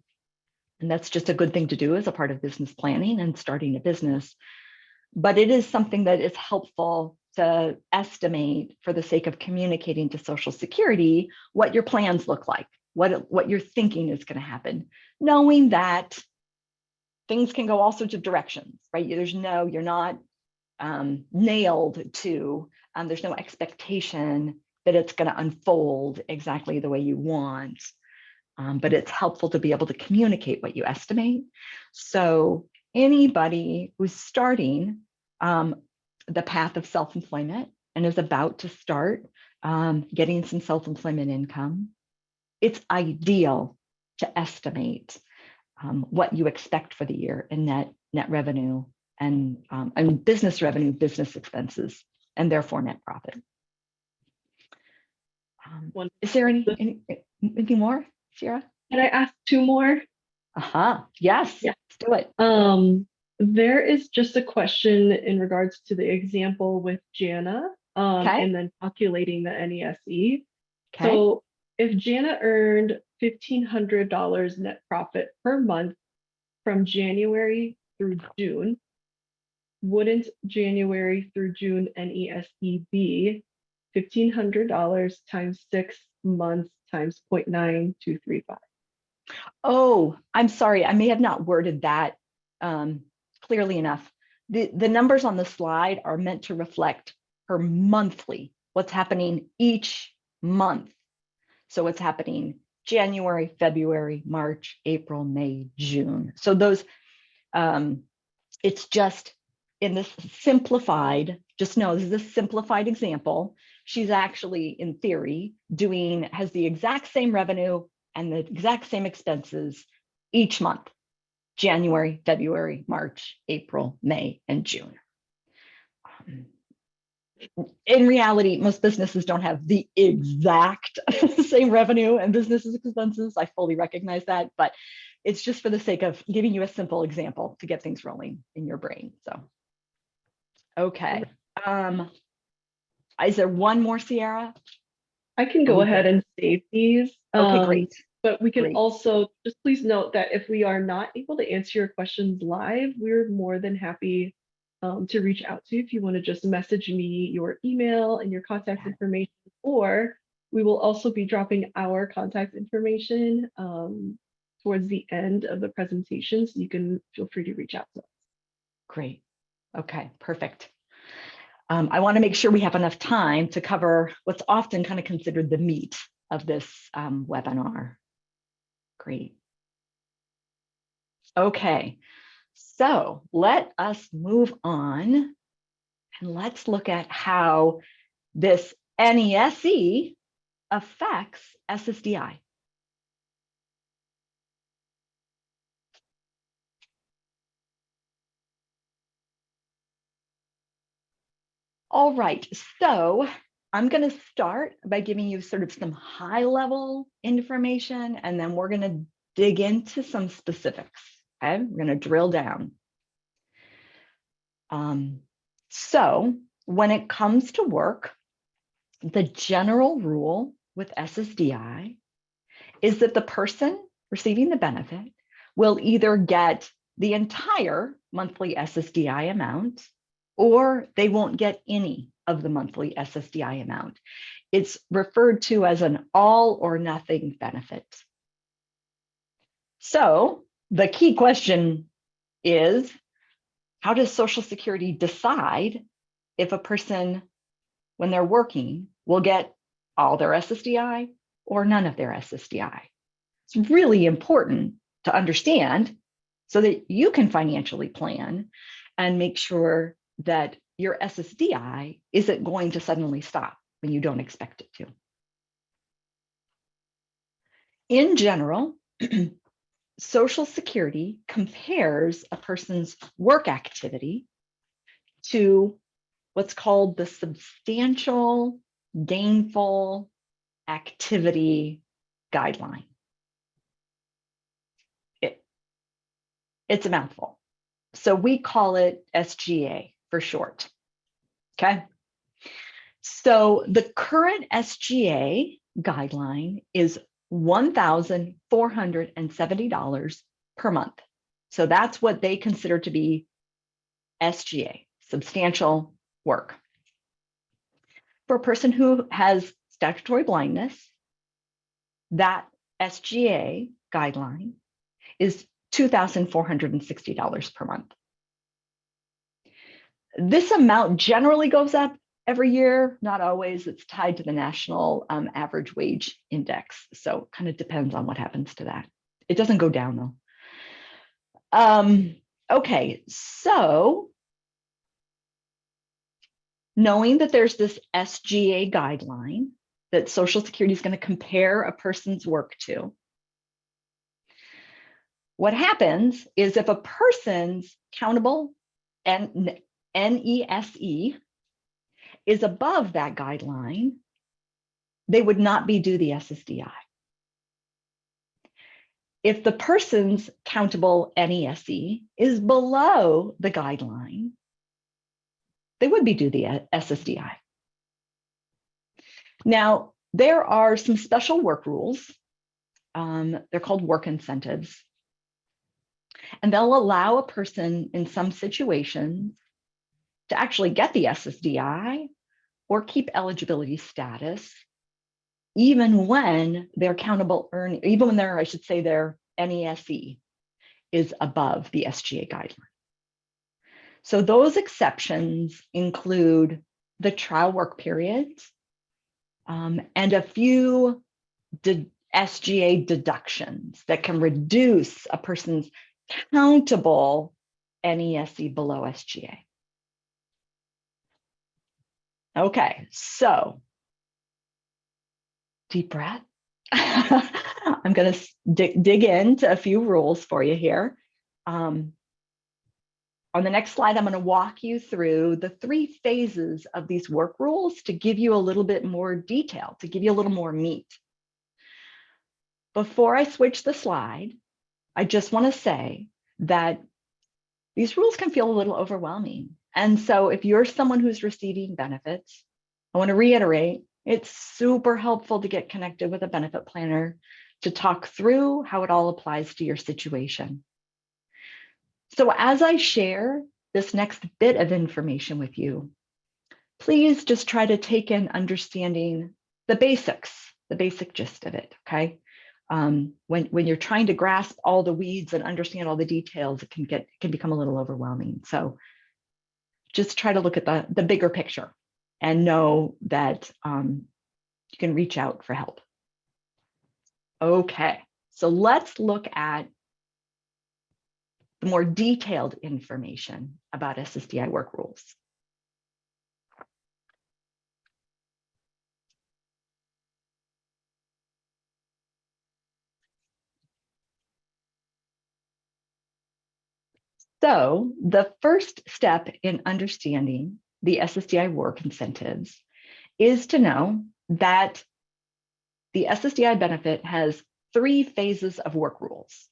Speaker 1: that's just a good thing to do as a part of business planning and starting a business. But it is something that is helpful to estimate for the sake of communicating to Social Security what your plans look like, what you're thinking is going to happen, knowing that things can go all sorts of directions, right? You're not nailed to, there's no expectation that it's going to unfold exactly the way you want. But it's helpful to be able to communicate what you estimate. So anybody who's starting the path of self-employment and is about to start getting some self-employment income, it's ideal to estimate what you expect for the year in net revenue and business revenue, business expenses, and therefore net profit. Is there anything more, Sierra?
Speaker 2: Can I ask two more?
Speaker 1: Yes,
Speaker 2: yeah.
Speaker 1: Let's do it.
Speaker 2: There is just a question in regards to the example with Jana, and then calculating the NESE.
Speaker 1: Okay.
Speaker 2: So if Jana earned $1,500 net profit per month from January through June, wouldn't January through June NESE be $1,500 times 6 months times 0.9235?
Speaker 1: Oh, I'm sorry. I may have not worded that clearly enough. The numbers on the slide are meant to reflect her monthly, what's happening each month. So what's happening January, February, March, April, May, June. So those, it's just in this simplified, just know this is a simplified example. She's actually, in theory, has the exact same revenue and the exact same expenses each month: January, February, March, April, May, and June. In reality, most businesses don't have the exact same revenue and business expenses. I fully recognize that, but it's just for the sake of giving you a simple example to get things rolling in your brain. So, okay. Is there one more, Sierra?
Speaker 2: I can go ahead and save these.
Speaker 1: Okay, great.
Speaker 2: But we can also just please note that if we are not able to answer your questions live, we're more than happy to reach out to you if you want to just message me your email and your contact information, or we will also be dropping our contact information towards the end of the presentation, so you can feel free to reach out to us.
Speaker 1: Great. Okay, perfect. I want to make sure we have enough time to cover what's often kind of considered the meat of this webinar. Great. Okay, so let us move on and let's look at how this NESE affects SSDI. All right, so I'm going to start by giving you sort of some high-level information, and then we're going to dig into some specifics. Okay, we're going to drill down. So when it comes to work, the general rule with SSDI is that the person receiving the benefit will either get the entire monthly SSDI amount, or they won't get any of the monthly SSDI amount. It's referred to as an all or nothing benefit. So the key question is, how does Social Security decide if a person, when they're working, will get all their SSDI or none of their SSDI? It's really important to understand so that you can financially plan and make sure that your SSDI isn't going to suddenly stop when you don't expect it to. In general, Social Security compares a person's work activity to what's called the substantial gainful activity guideline. It's a mouthful. So we call it SGA for short. Okay. So the current SGA guideline is $1,470 per month. So that's what they consider to be SGA, substantial work. For a person who has statutory blindness, that SGA guideline is $2,460 per month. This amount generally goes up every year, not always. It's tied to the national average wage index. So kind of depends on what happens to that. It doesn't go down though. Okay, so knowing that there's this SGA guideline that Social Security is going to compare a person's work to, what happens is if a person's countable NESE is above that guideline, they would not be due the SSDI. If the person's countable NESE is below the guideline, they would be due the SSDI. Now, there are some special work rules. They're called work incentives. And they'll allow a person in some situations to actually get the SSDI or keep eligibility status, even when their countable earning, even when their, I should say, their NESE is above the SGA guideline. So those exceptions include the trial work periods and a few SGA deductions that can reduce a person's countable NESE below SGA. Okay, so deep breath. I'm going to dig into a few rules for you here. On the next slide, I'm going to walk you through the 3 phases of these work rules to give you a little bit more detail, to give you a little more meat. Before I switch the slide, I just want to say that these rules can feel a little overwhelming. And so if you're someone who's receiving benefits, I want to reiterate, it's super helpful to get connected with a benefit planner to talk through how it all applies to your situation. So as I share this next bit of information with you, please just try to take in understanding the basics, the basic gist of it, okay? When you're trying to grasp all the weeds and understand all the details, it can become a little overwhelming. So just try to look at the bigger picture and know that you can reach out for help. Okay, so let's look at the more detailed information about SSDI work rules. So the first step in understanding the SSDI work incentives is to know that the SSDI benefit has 3 phases of work rules.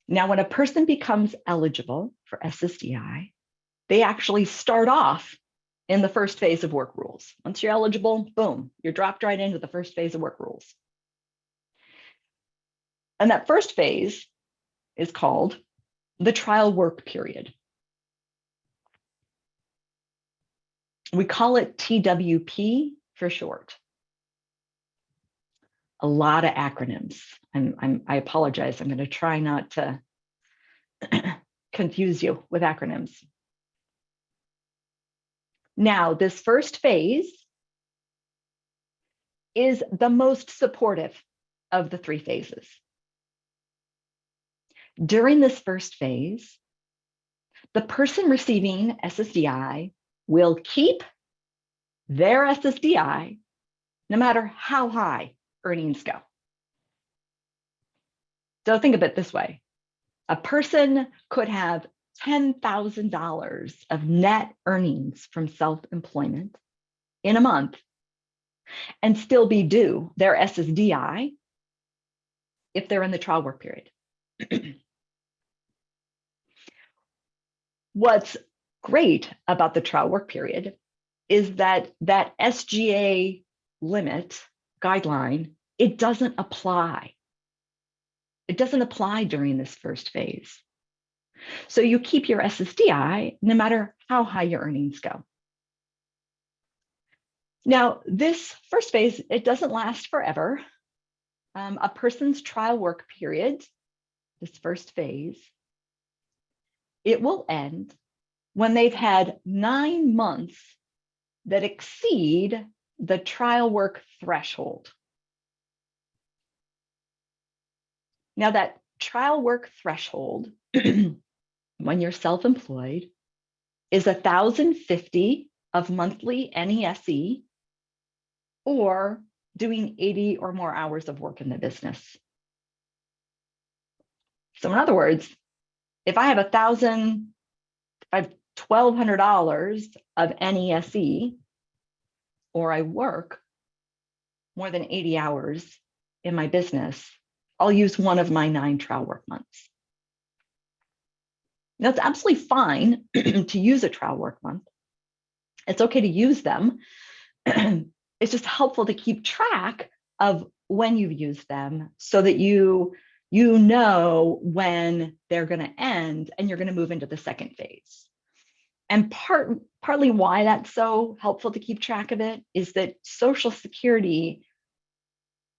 Speaker 1: Now, when a person becomes eligible for SSDI, they actually start off in the first phase of work rules. Once you're eligible, boom, you're dropped right into the first phase of work rules. And that first phase is called the trial work period. We call it TWP for short. A lot of acronyms. I apologize. I'm going to try not to confuse you with acronyms. Now, this first phase is the most supportive of the 3 phases. During this first phase, the person receiving SSDI will keep their SSDI no matter how high earnings go. So think of it this way. A person could have $10,000 of net earnings from self-employment in a month and still be due their SSDI if they're in the trial work period. What's great about the trial work period is that that SGA limit guideline, it doesn't apply. It doesn't apply during this first phase. So you keep your SSDI no matter how high your earnings go. Now, this first phase, it doesn't last forever. A person's trial work period, this first phase, it will end when they've had 9 months that exceed the trial work threshold. Now, that trial work threshold, when you're self-employed, is 1,050 of monthly NESE or doing 80 or more hours of work in the business. So in other words, if I have $1,200 of NESE, or I work more than 80 hours in my business, I'll use one of my 9 trial work months. Now, it's absolutely fine to use a trial work month. It's okay to use them. It's just helpful to keep track of when you've used them so that you know when they're going to end and you're going to move into the second phase. And partly why that's so helpful to keep track of it is that Social Security,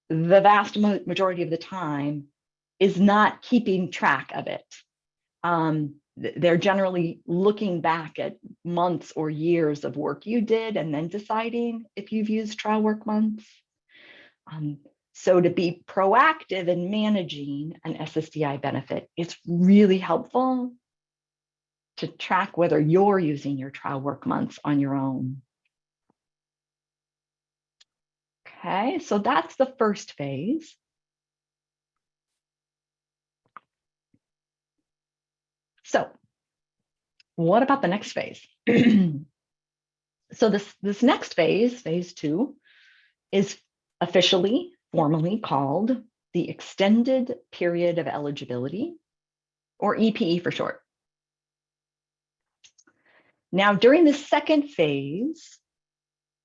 Speaker 1: the vast majority of the time, is not keeping track of it. They're generally looking back at months or years of work you did and then deciding if you've used trial work months. So to be proactive in managing an SSDI benefit, it's really helpful to track whether you're using your trial work months on your own. Okay, so that's the first phase. So what about the next phase? So this next phase, phase 2, is officially, formally called the Extended Period of Eligibility, or EPE for short. Now, during the second phase,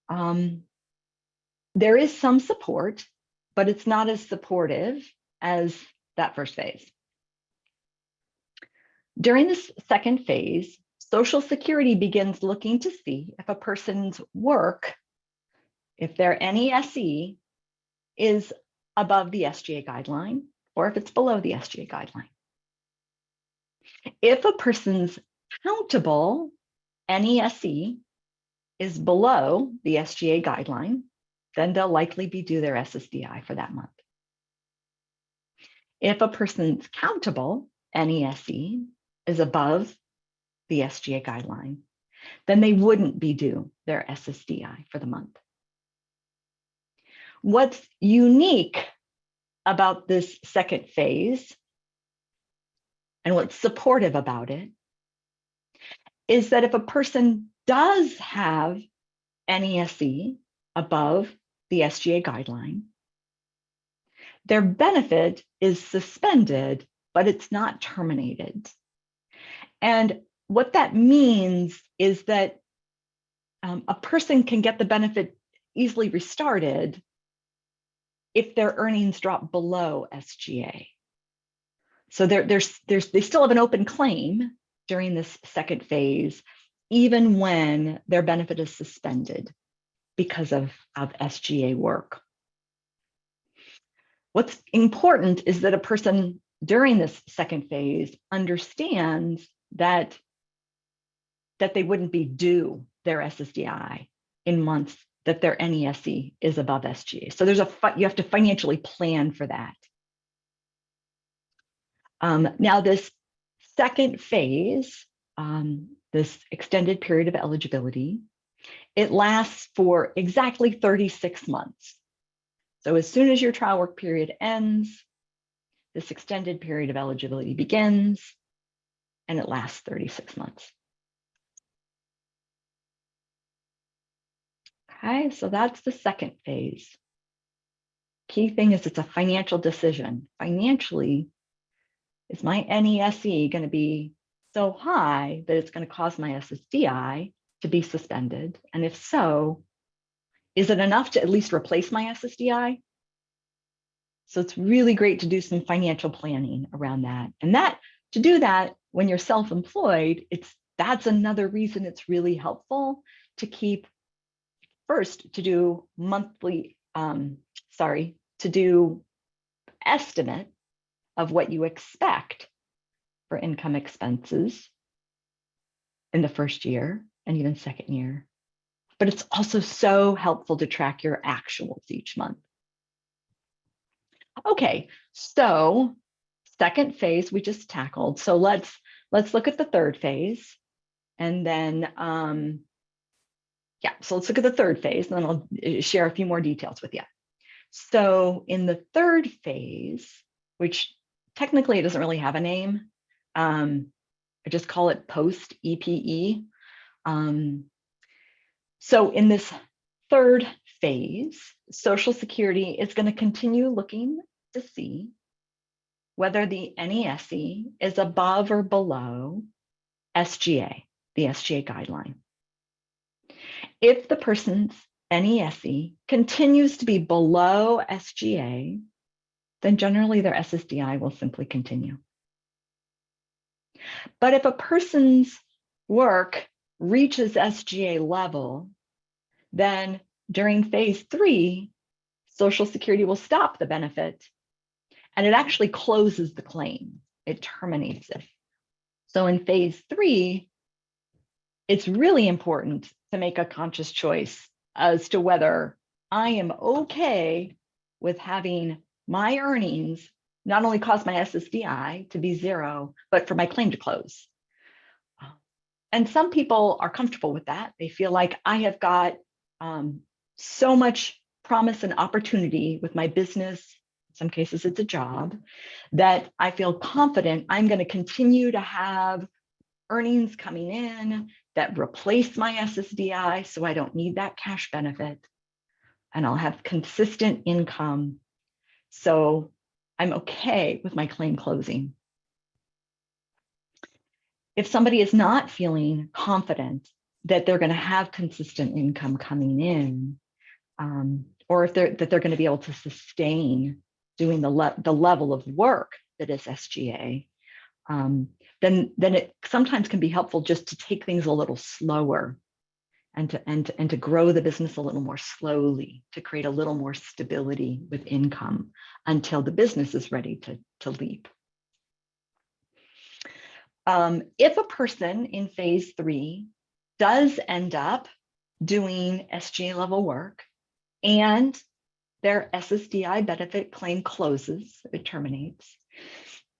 Speaker 1: there is some support, but it's not as supportive as that first phase. During this second phase, Social Security begins looking to see if a person's work, if their NESE is above the SGA guideline, or if it's below the SGA guideline. If a person's countable NESE is below the SGA guideline, then they'll likely be due their SSDI for that month. If a person's countable NESE is above the SGA guideline, then they wouldn't be due their SSDI for the month. What's unique about this second phase and what's supportive about it is that if a person does have NESE above the SGA guideline, their benefit is suspended, but it's not terminated. And what that means is that a person can get the benefit easily restarted if their earnings drop below SGA. So they still have an open claim during this second phase, even when their benefit is suspended because of SGA work. What's important is that a person during this second phase understands that they wouldn't be due their SSDI in months that their NESE is above SGA. So you have to financially plan for that. Now this second phase, this extended period of eligibility, it lasts for exactly 36 months. So as soon as your trial work period ends, this extended period of eligibility begins, and it lasts 36 months. Okay, so that's the second phase. key thing is it's a financial decision. Financially, is my NESE going to be so high that it's going to cause my SSDI to be suspended? And if so, is it enough to at least replace my SSDI? So it's really great to do some financial planning around that. And to do that when you're self-employed, that's another reason it's really helpful to keep first to do monthly, to do estimate of what you expect for income expenses in the first year and even second year. But it's also so helpful to track your actuals each month. Okay, so second phase we just tackled. So let's look at the third phase. And then, so let's look at the third phase, and then I'll share a few more details with you. So in the third phase, which technically it doesn't really have a name, I just call it post-EPE. So in this third phase, Social Security is going to continue looking to see whether the NESE is above or below SGA, the SGA guideline. If the person's NESE continues to be below SGA, then generally their SSDI will simply continue. But if a person's work reaches SGA level, then during phase 3, Social Security will stop the benefit, and it actually closes the claim. It terminates it. So in phase 3, it's really important to make a conscious choice as to whether I am okay with having my earnings not only cause my SSDI to be 0, but for my claim to close. And some people are comfortable with that. They feel like I have got so much promise and opportunity with my business, in some cases it's a job, that I feel confident I'm going to continue to have earnings coming in that replace my SSDI, so I don't need that cash benefit, and I'll have consistent income, so I'm okay with my claim closing. If somebody is not feeling confident that they're going to have consistent income coming in, or if they're going to be able to sustain doing the level of work that is SGA, then it sometimes can be helpful just to take things a little slower and to grow the business a little more slowly, to create a little more stability with income until the business is ready to leap. If a person in phase 3 does end up doing SGA level work and their SSDI benefit claim closes, it terminates,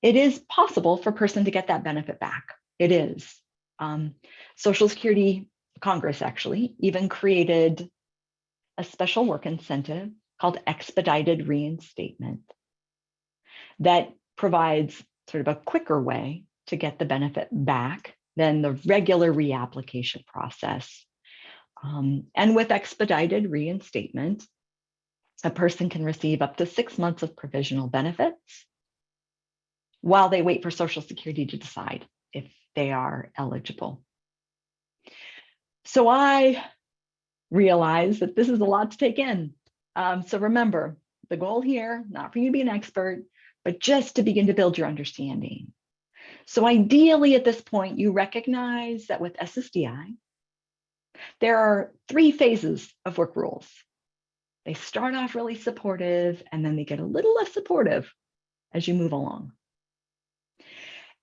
Speaker 1: it is possible for a person to get that benefit back. It is. Social Security, Congress actually even created a special work incentive called expedited reinstatement that provides sort of a quicker way to get the benefit back than the regular reapplication process. And with expedited reinstatement, a person can receive up to 6 months of provisional benefits while they wait for Social Security to decide if they are eligible. So I realize that this is a lot to take in. So remember, the goal here, not for you to be an expert, but just to begin to build your understanding. So ideally at this point, you recognize that with SSDI, there are 3 phases of work rules. They start off really supportive, and then they get a little less supportive as you move along.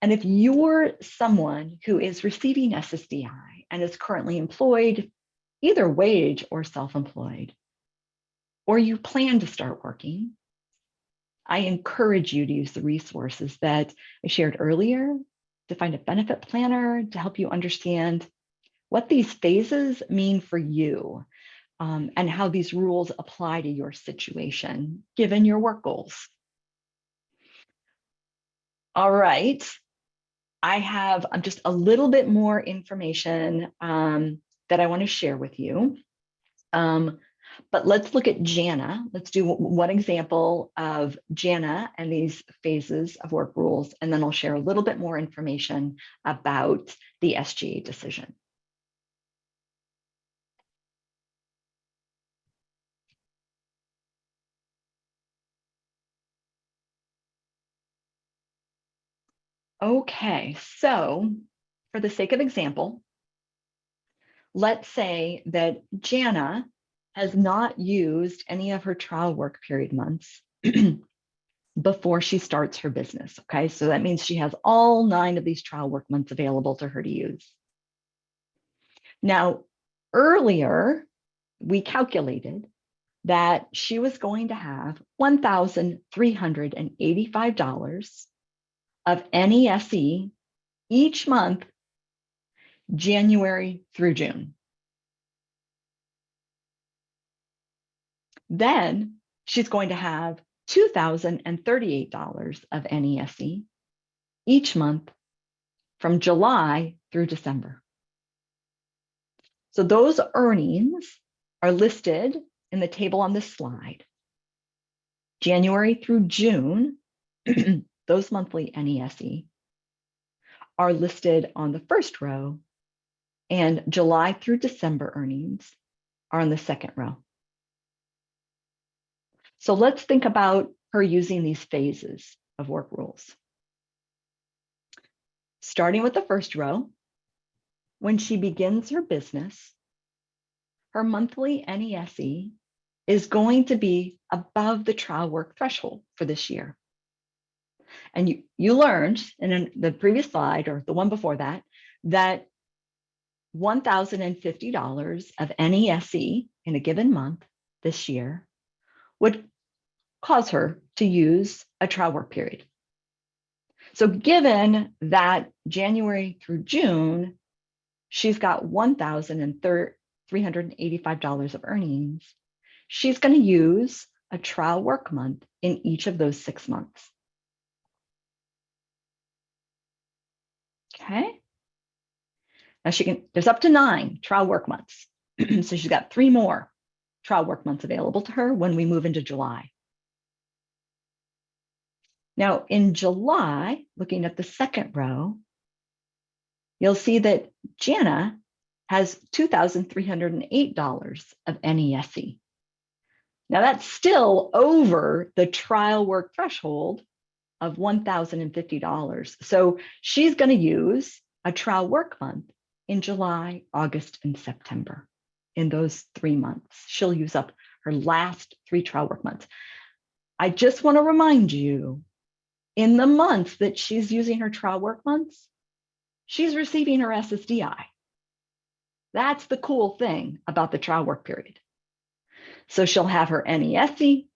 Speaker 1: And if you're someone who is receiving SSDI and is currently employed, either wage or self-employed, or you plan to start working, I encourage you to use the resources that I shared earlier to find a benefit planner to help you understand what these phases mean for you, and how these rules apply to your situation, given your work goals. All right, I have just a little bit more information that I want to share with you. But let's look at Jana. Let's do one example of Jana and these phases of work rules, and then I'll share a little bit more information about the SGA decision. Okay, so for the sake of example, let's say that Jana has not used any of her trial work period months before she starts her business. Okay, so that means she has all 9 of these trial work months available to her to use. Now, earlier, we calculated that she was going to have $1,385 of NESE each month, January through June. Then she's going to have $2,038 of NESE each month from July through December. So those earnings are listed in the table on this slide. January through June, those monthly NESE are listed on the first row, and July through December earnings are on the second row. So let's think about her using these phases of work rules. Starting with the first row, when she begins her business, her monthly NESE is going to be above the trial work threshold for this year. And you learned in the previous slide, or the one before that, that $1,050 of NESE in a given month this year would cause her to use a trial work period. So given that January through June, she's got $1,385 of earnings, she's going to use a trial work month in each of those 6 months. Okay. Now there's up to 9 trial work months. So she's got 3 more trial work months available to her when we move into July. Now in July, looking at the second row, you'll see that Jana has $2,308 of NESE. Now that's still over the trial work threshold of $1,050. So she's going to use a trial work month in July, August, and September. In those 3 months, she'll use up her last 3 trial work months. I just want to remind you, in the months that she's using her trial work months, she's receiving her SSDI. That's the cool thing about the trial work period. So she'll have her NESE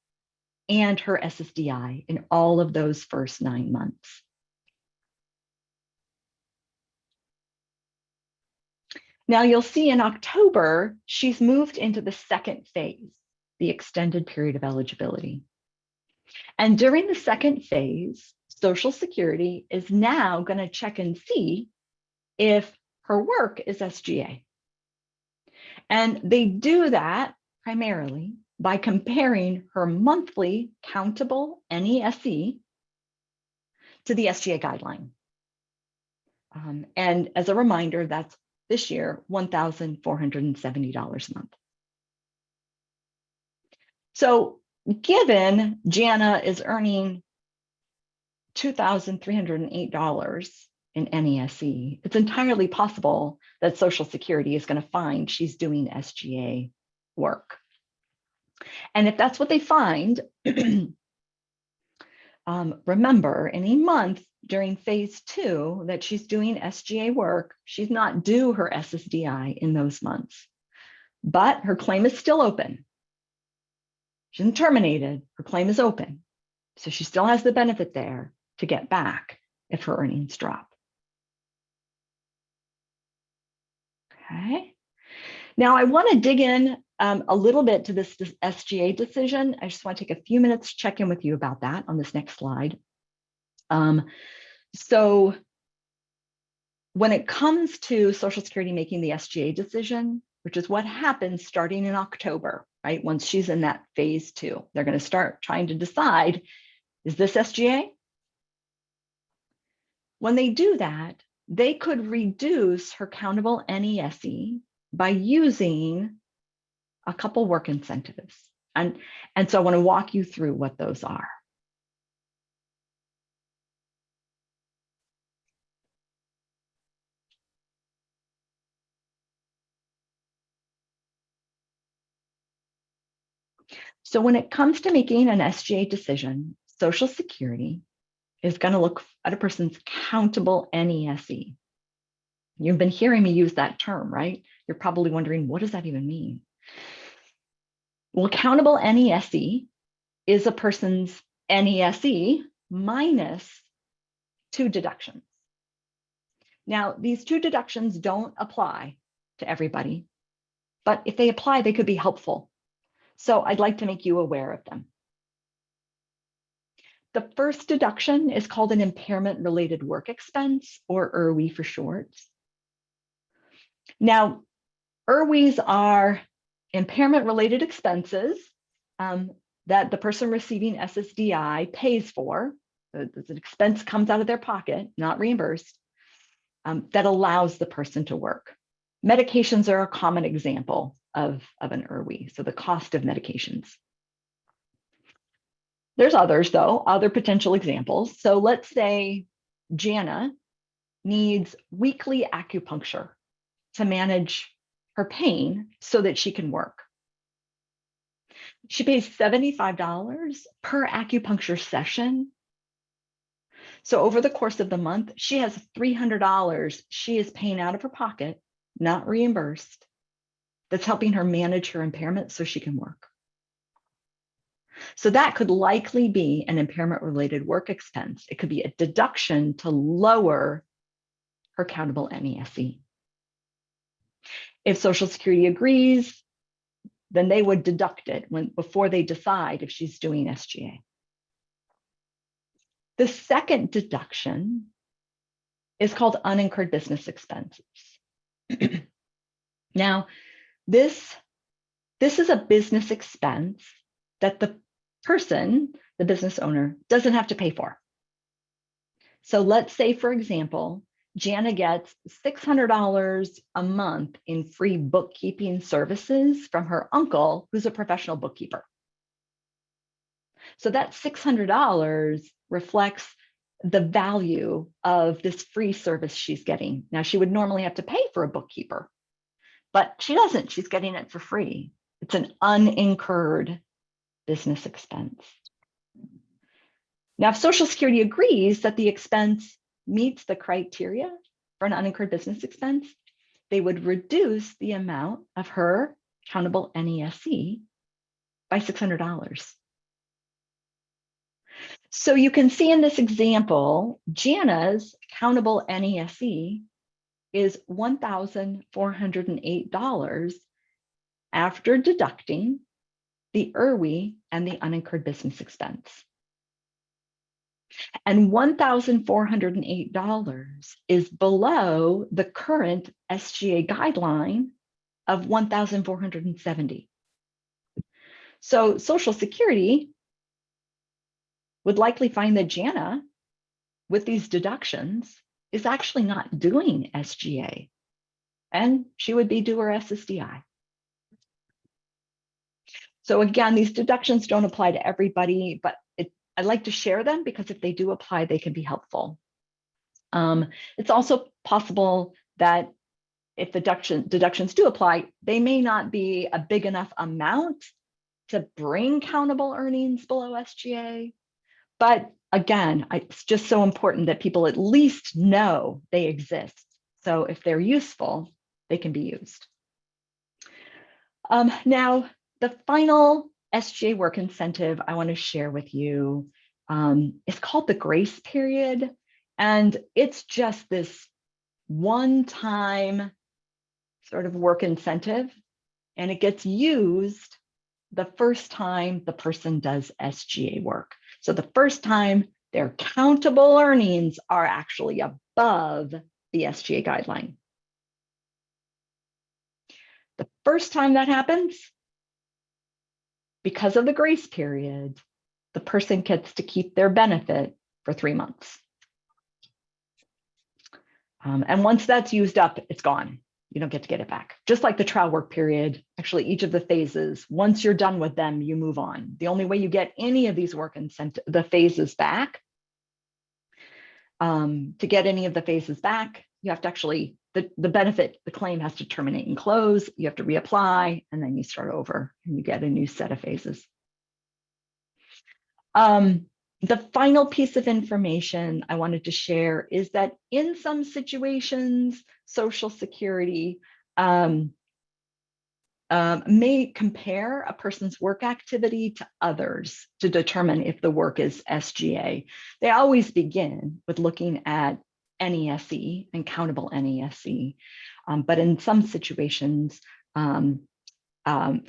Speaker 1: and her SSDI in all of those first 9 months. Now you'll see in October, she's moved into the second phase, the extended period of eligibility. And during the second phase, Social Security is now going to check and see if her work is SGA. And they do that primarily by comparing her monthly countable NESE to the SGA guideline. And as a reminder, that's this year, $1,470 a month. So given Jana is earning $2,308 in NESE, it's entirely possible that Social Security is going to find she's doing SGA work. And if that's what they find, remember, in a month during phase 2 that she's doing SGA work, she's not due her SSDI in those months, but her claim is still open. She isn't terminated, her claim is open. So she still has the benefit there to get back if her earnings drop. Okay. Now I want to dig in a little bit to this SGA decision. I just want to take a few minutes to check in with you about that on this next slide. So when it comes to Social Security making the SGA decision, which is what happens starting in October, right? Once she's in that phase 2, they're going to start trying to decide, is this SGA? When they do that, they could reduce her countable NESE by using a couple work incentives. And so I want to walk you through what those are. So when it comes to making an SGA decision, Social Security is going to look at a person's countable NESE. You've been hearing me use that term, right? You're probably wondering, what does that even mean? Well, countable NESE is a person's NESE minus 2 deductions. Now, these 2 deductions don't apply to everybody, but if they apply, they could be helpful. So I'd like to make you aware of them. The first deduction is called an impairment-related work expense, or IRWE for short. Now, IRWEs are impairment-related expenses that the person receiving SSDI pays for. The expense comes out of their pocket, not reimbursed, that allows the person to work. Medications are a common example of an IRWE, so the cost of medications. There's others, though, other potential examples. So let's say Jana needs weekly acupuncture to manage her pain so that she can work. She pays $75 per acupuncture session. So over the course of the month, she has $300 she is paying out of her pocket, not reimbursed, that's helping her manage her impairment so she can work. So that could likely be an impairment-related work expense. It could be a deduction to lower her countable NESE. If Social Security agrees, then they would deduct it before they decide if she's doing SGA. The second deduction is called unincurred business expenses. Now, this is a business expense that the person, the business owner, doesn't have to pay for. So let's say, for example, Jana gets $600 a month in free bookkeeping services from her uncle, who's a professional bookkeeper. So that $600 reflects the value of this free service she's getting. Now, she would normally have to pay for a bookkeeper, but she doesn't. She's getting it for free. It's an unincurred business expense. Now, if Social Security agrees that the expense meets the criteria for an unincurred business expense, they would reduce the amount of her countable NESE by $600. So you can see in this example, Jana's countable NESE is $1,408 after deducting the IRWE and the unincurred business expense. And $1,408 is below the current SGA guideline of $1,470. So Social Security would likely find that Jana, with these deductions, is actually not doing SGA, and she would be due her SSDI. So again, these deductions don't apply to everybody, but I'd like to share them because if they do apply, they can be helpful. It's also possible that if the deductions do apply, they may not be a big enough amount to bring countable earnings below SGA. But again, it's just so important that people at least know they exist. So if they're useful, they can be used. Now, the final SGA work incentive I want to share with you is called the grace period. And it's just this one-time sort of work incentive, and it gets used the first time the person does SGA work. So the first time their countable earnings are actually above the SGA guideline. The first time that happens, because of the grace period, the person gets to keep their benefit for 3 months. And once that's used up, it's gone. You don't get it back. Just like the trial work period, actually each of the phases, once you're done with them, you move on. The only way you get any of these work incentive, the phases back, to get any of the phases back, you have to actually, the benefit, the claim has to terminate and close, you have to reapply, and then you start over and you get a new set of phases. The final piece of information I wanted to share is that in some situations, Social Security may compare a person's work activity to others to determine if the work is SGA. They always begin with looking at NESE and countable NESE. But in some situations, for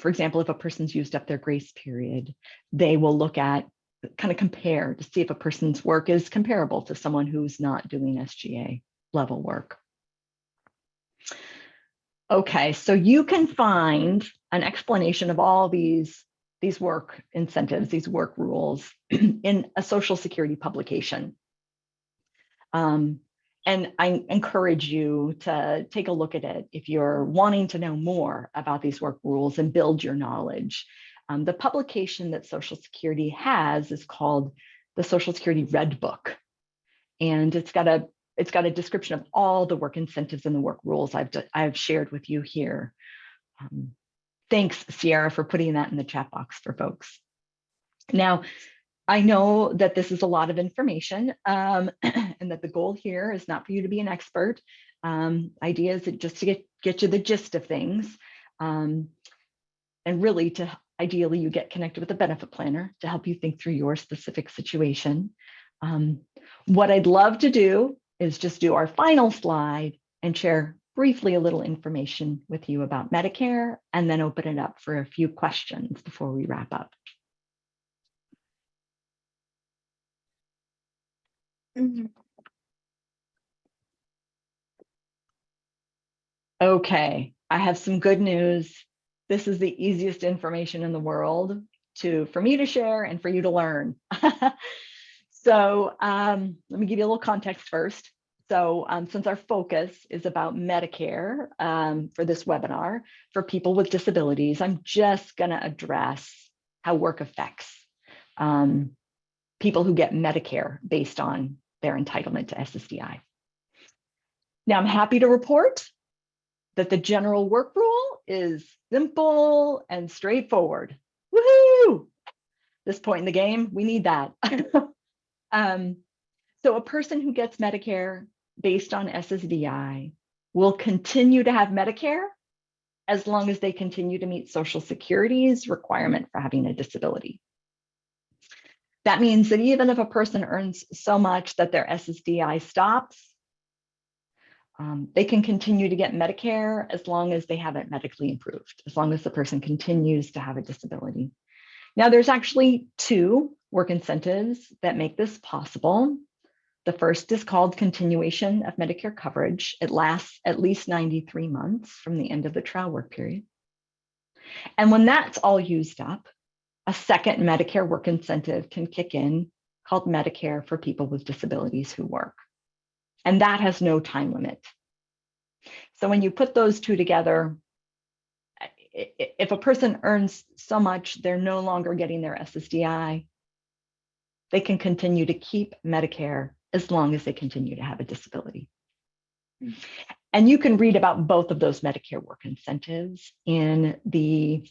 Speaker 1: example, if a person's used up their grace period, they will look at, kind of compare to see if a person's work is comparable to someone who's not doing SGA level work. Okay, so you can find an explanation of all these work incentives, these work rules in a Social Security publication. And I encourage you to take a look at it if you're wanting to know more about these work rules and build your knowledge. The publication that Social Security has is called the Social Security Red Book. And it's got a description of all the work incentives and the work rules I've shared with you here. Thanks, Sierra, for putting that in the chat box for folks. Now, I know that this is a lot of information and that the goal here is not for you to be an expert. Idea is just to get you the gist of things, and really to ideally you get connected with a benefit planner to help you think through your specific situation. What I'd love to do is just do our final slide and share briefly a little information with you about Medicare, and then open it up for a few questions before we wrap up. Okay, I have some good news. This is the easiest information in the world for me to share and for you to learn. So let me give you a little context first. So since our focus is about Medicare for this webinar, for people with disabilities, I'm just going to address how work affects people who get Medicare based on their entitlement to SSDI. Now, I'm happy to report that the general work rule is simple and straightforward. Woohoo! This point in the game, we need that. So a person who gets Medicare based on SSDI will continue to have Medicare as long as they continue to meet Social Security's requirement for having a disability. That means that even if a person earns so much that their SSDI stops, they can continue to get Medicare as long as they haven't medically improved, as long as the person continues to have a disability. Now, there's actually two work incentives that make this possible. The first is called continuation of Medicare coverage. It lasts at least 93 months from the end of the trial work period. And when that's all used up, a second Medicare work incentive can kick in called Medicare for people with disabilities who work. And that has no time limit. So when you put those two together, if a person earns so much, they're no longer getting their SSDI, they can continue to keep Medicare as long as they continue to have a disability. And you can read about both of those Medicare work incentives in the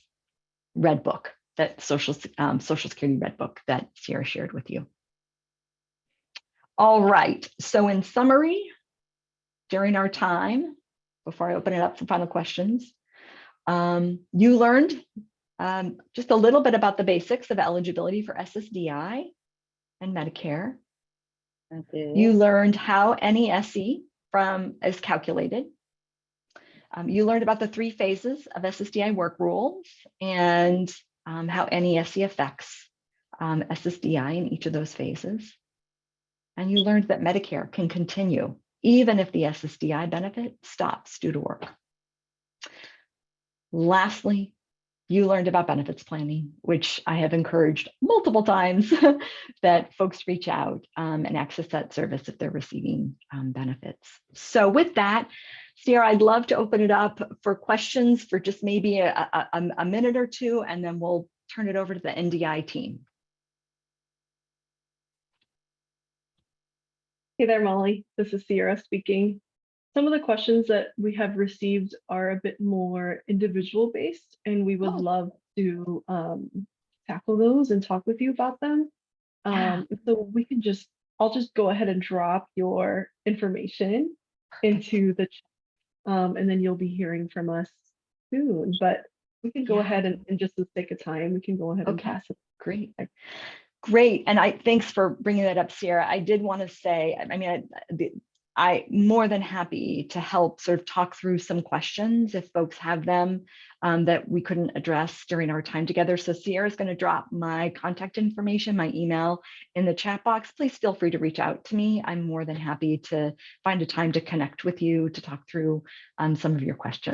Speaker 1: Red Book, that Social Security Red Book that Sierra shared with you. All right, so in summary, during our time, before I open it up for final questions, you learned just a little bit about the basics of eligibility for SSDI and Medicare. You learned how NESE is calculated. You learned about the 3 phases of SSDI work rules and how NESE affects SSDI in each of those phases. And you learned that Medicare can continue even if the SSDI benefit stops due to work. Lastly, you learned about benefits planning, which I have encouraged multiple times that folks reach out and access that service if they're receiving benefits. So with that, Sierra, I'd love to open it up for questions for just maybe a minute or two, and then we'll turn it over to the NDI team.
Speaker 2: Hey there, Molly. This is Sierra speaking. Some of the questions that we have received are a bit more individual based, and we would love to tackle those and talk with you about them. So we can I'll just go ahead and drop your information into the chat, and then you'll be hearing from us soon. But we can go ahead and just for the sake of time, we can go ahead and pass it.
Speaker 1: Great. Great. And thanks for bringing that up, Sierra. I did want to say, I mean, I'm more than happy to help sort of talk through some questions if folks have them that we couldn't address during our time together. So Sierra's going to drop my contact information, my email in the chat box. Please feel free to reach out to me. I'm more than happy to find a time to connect with you to talk through some of your questions.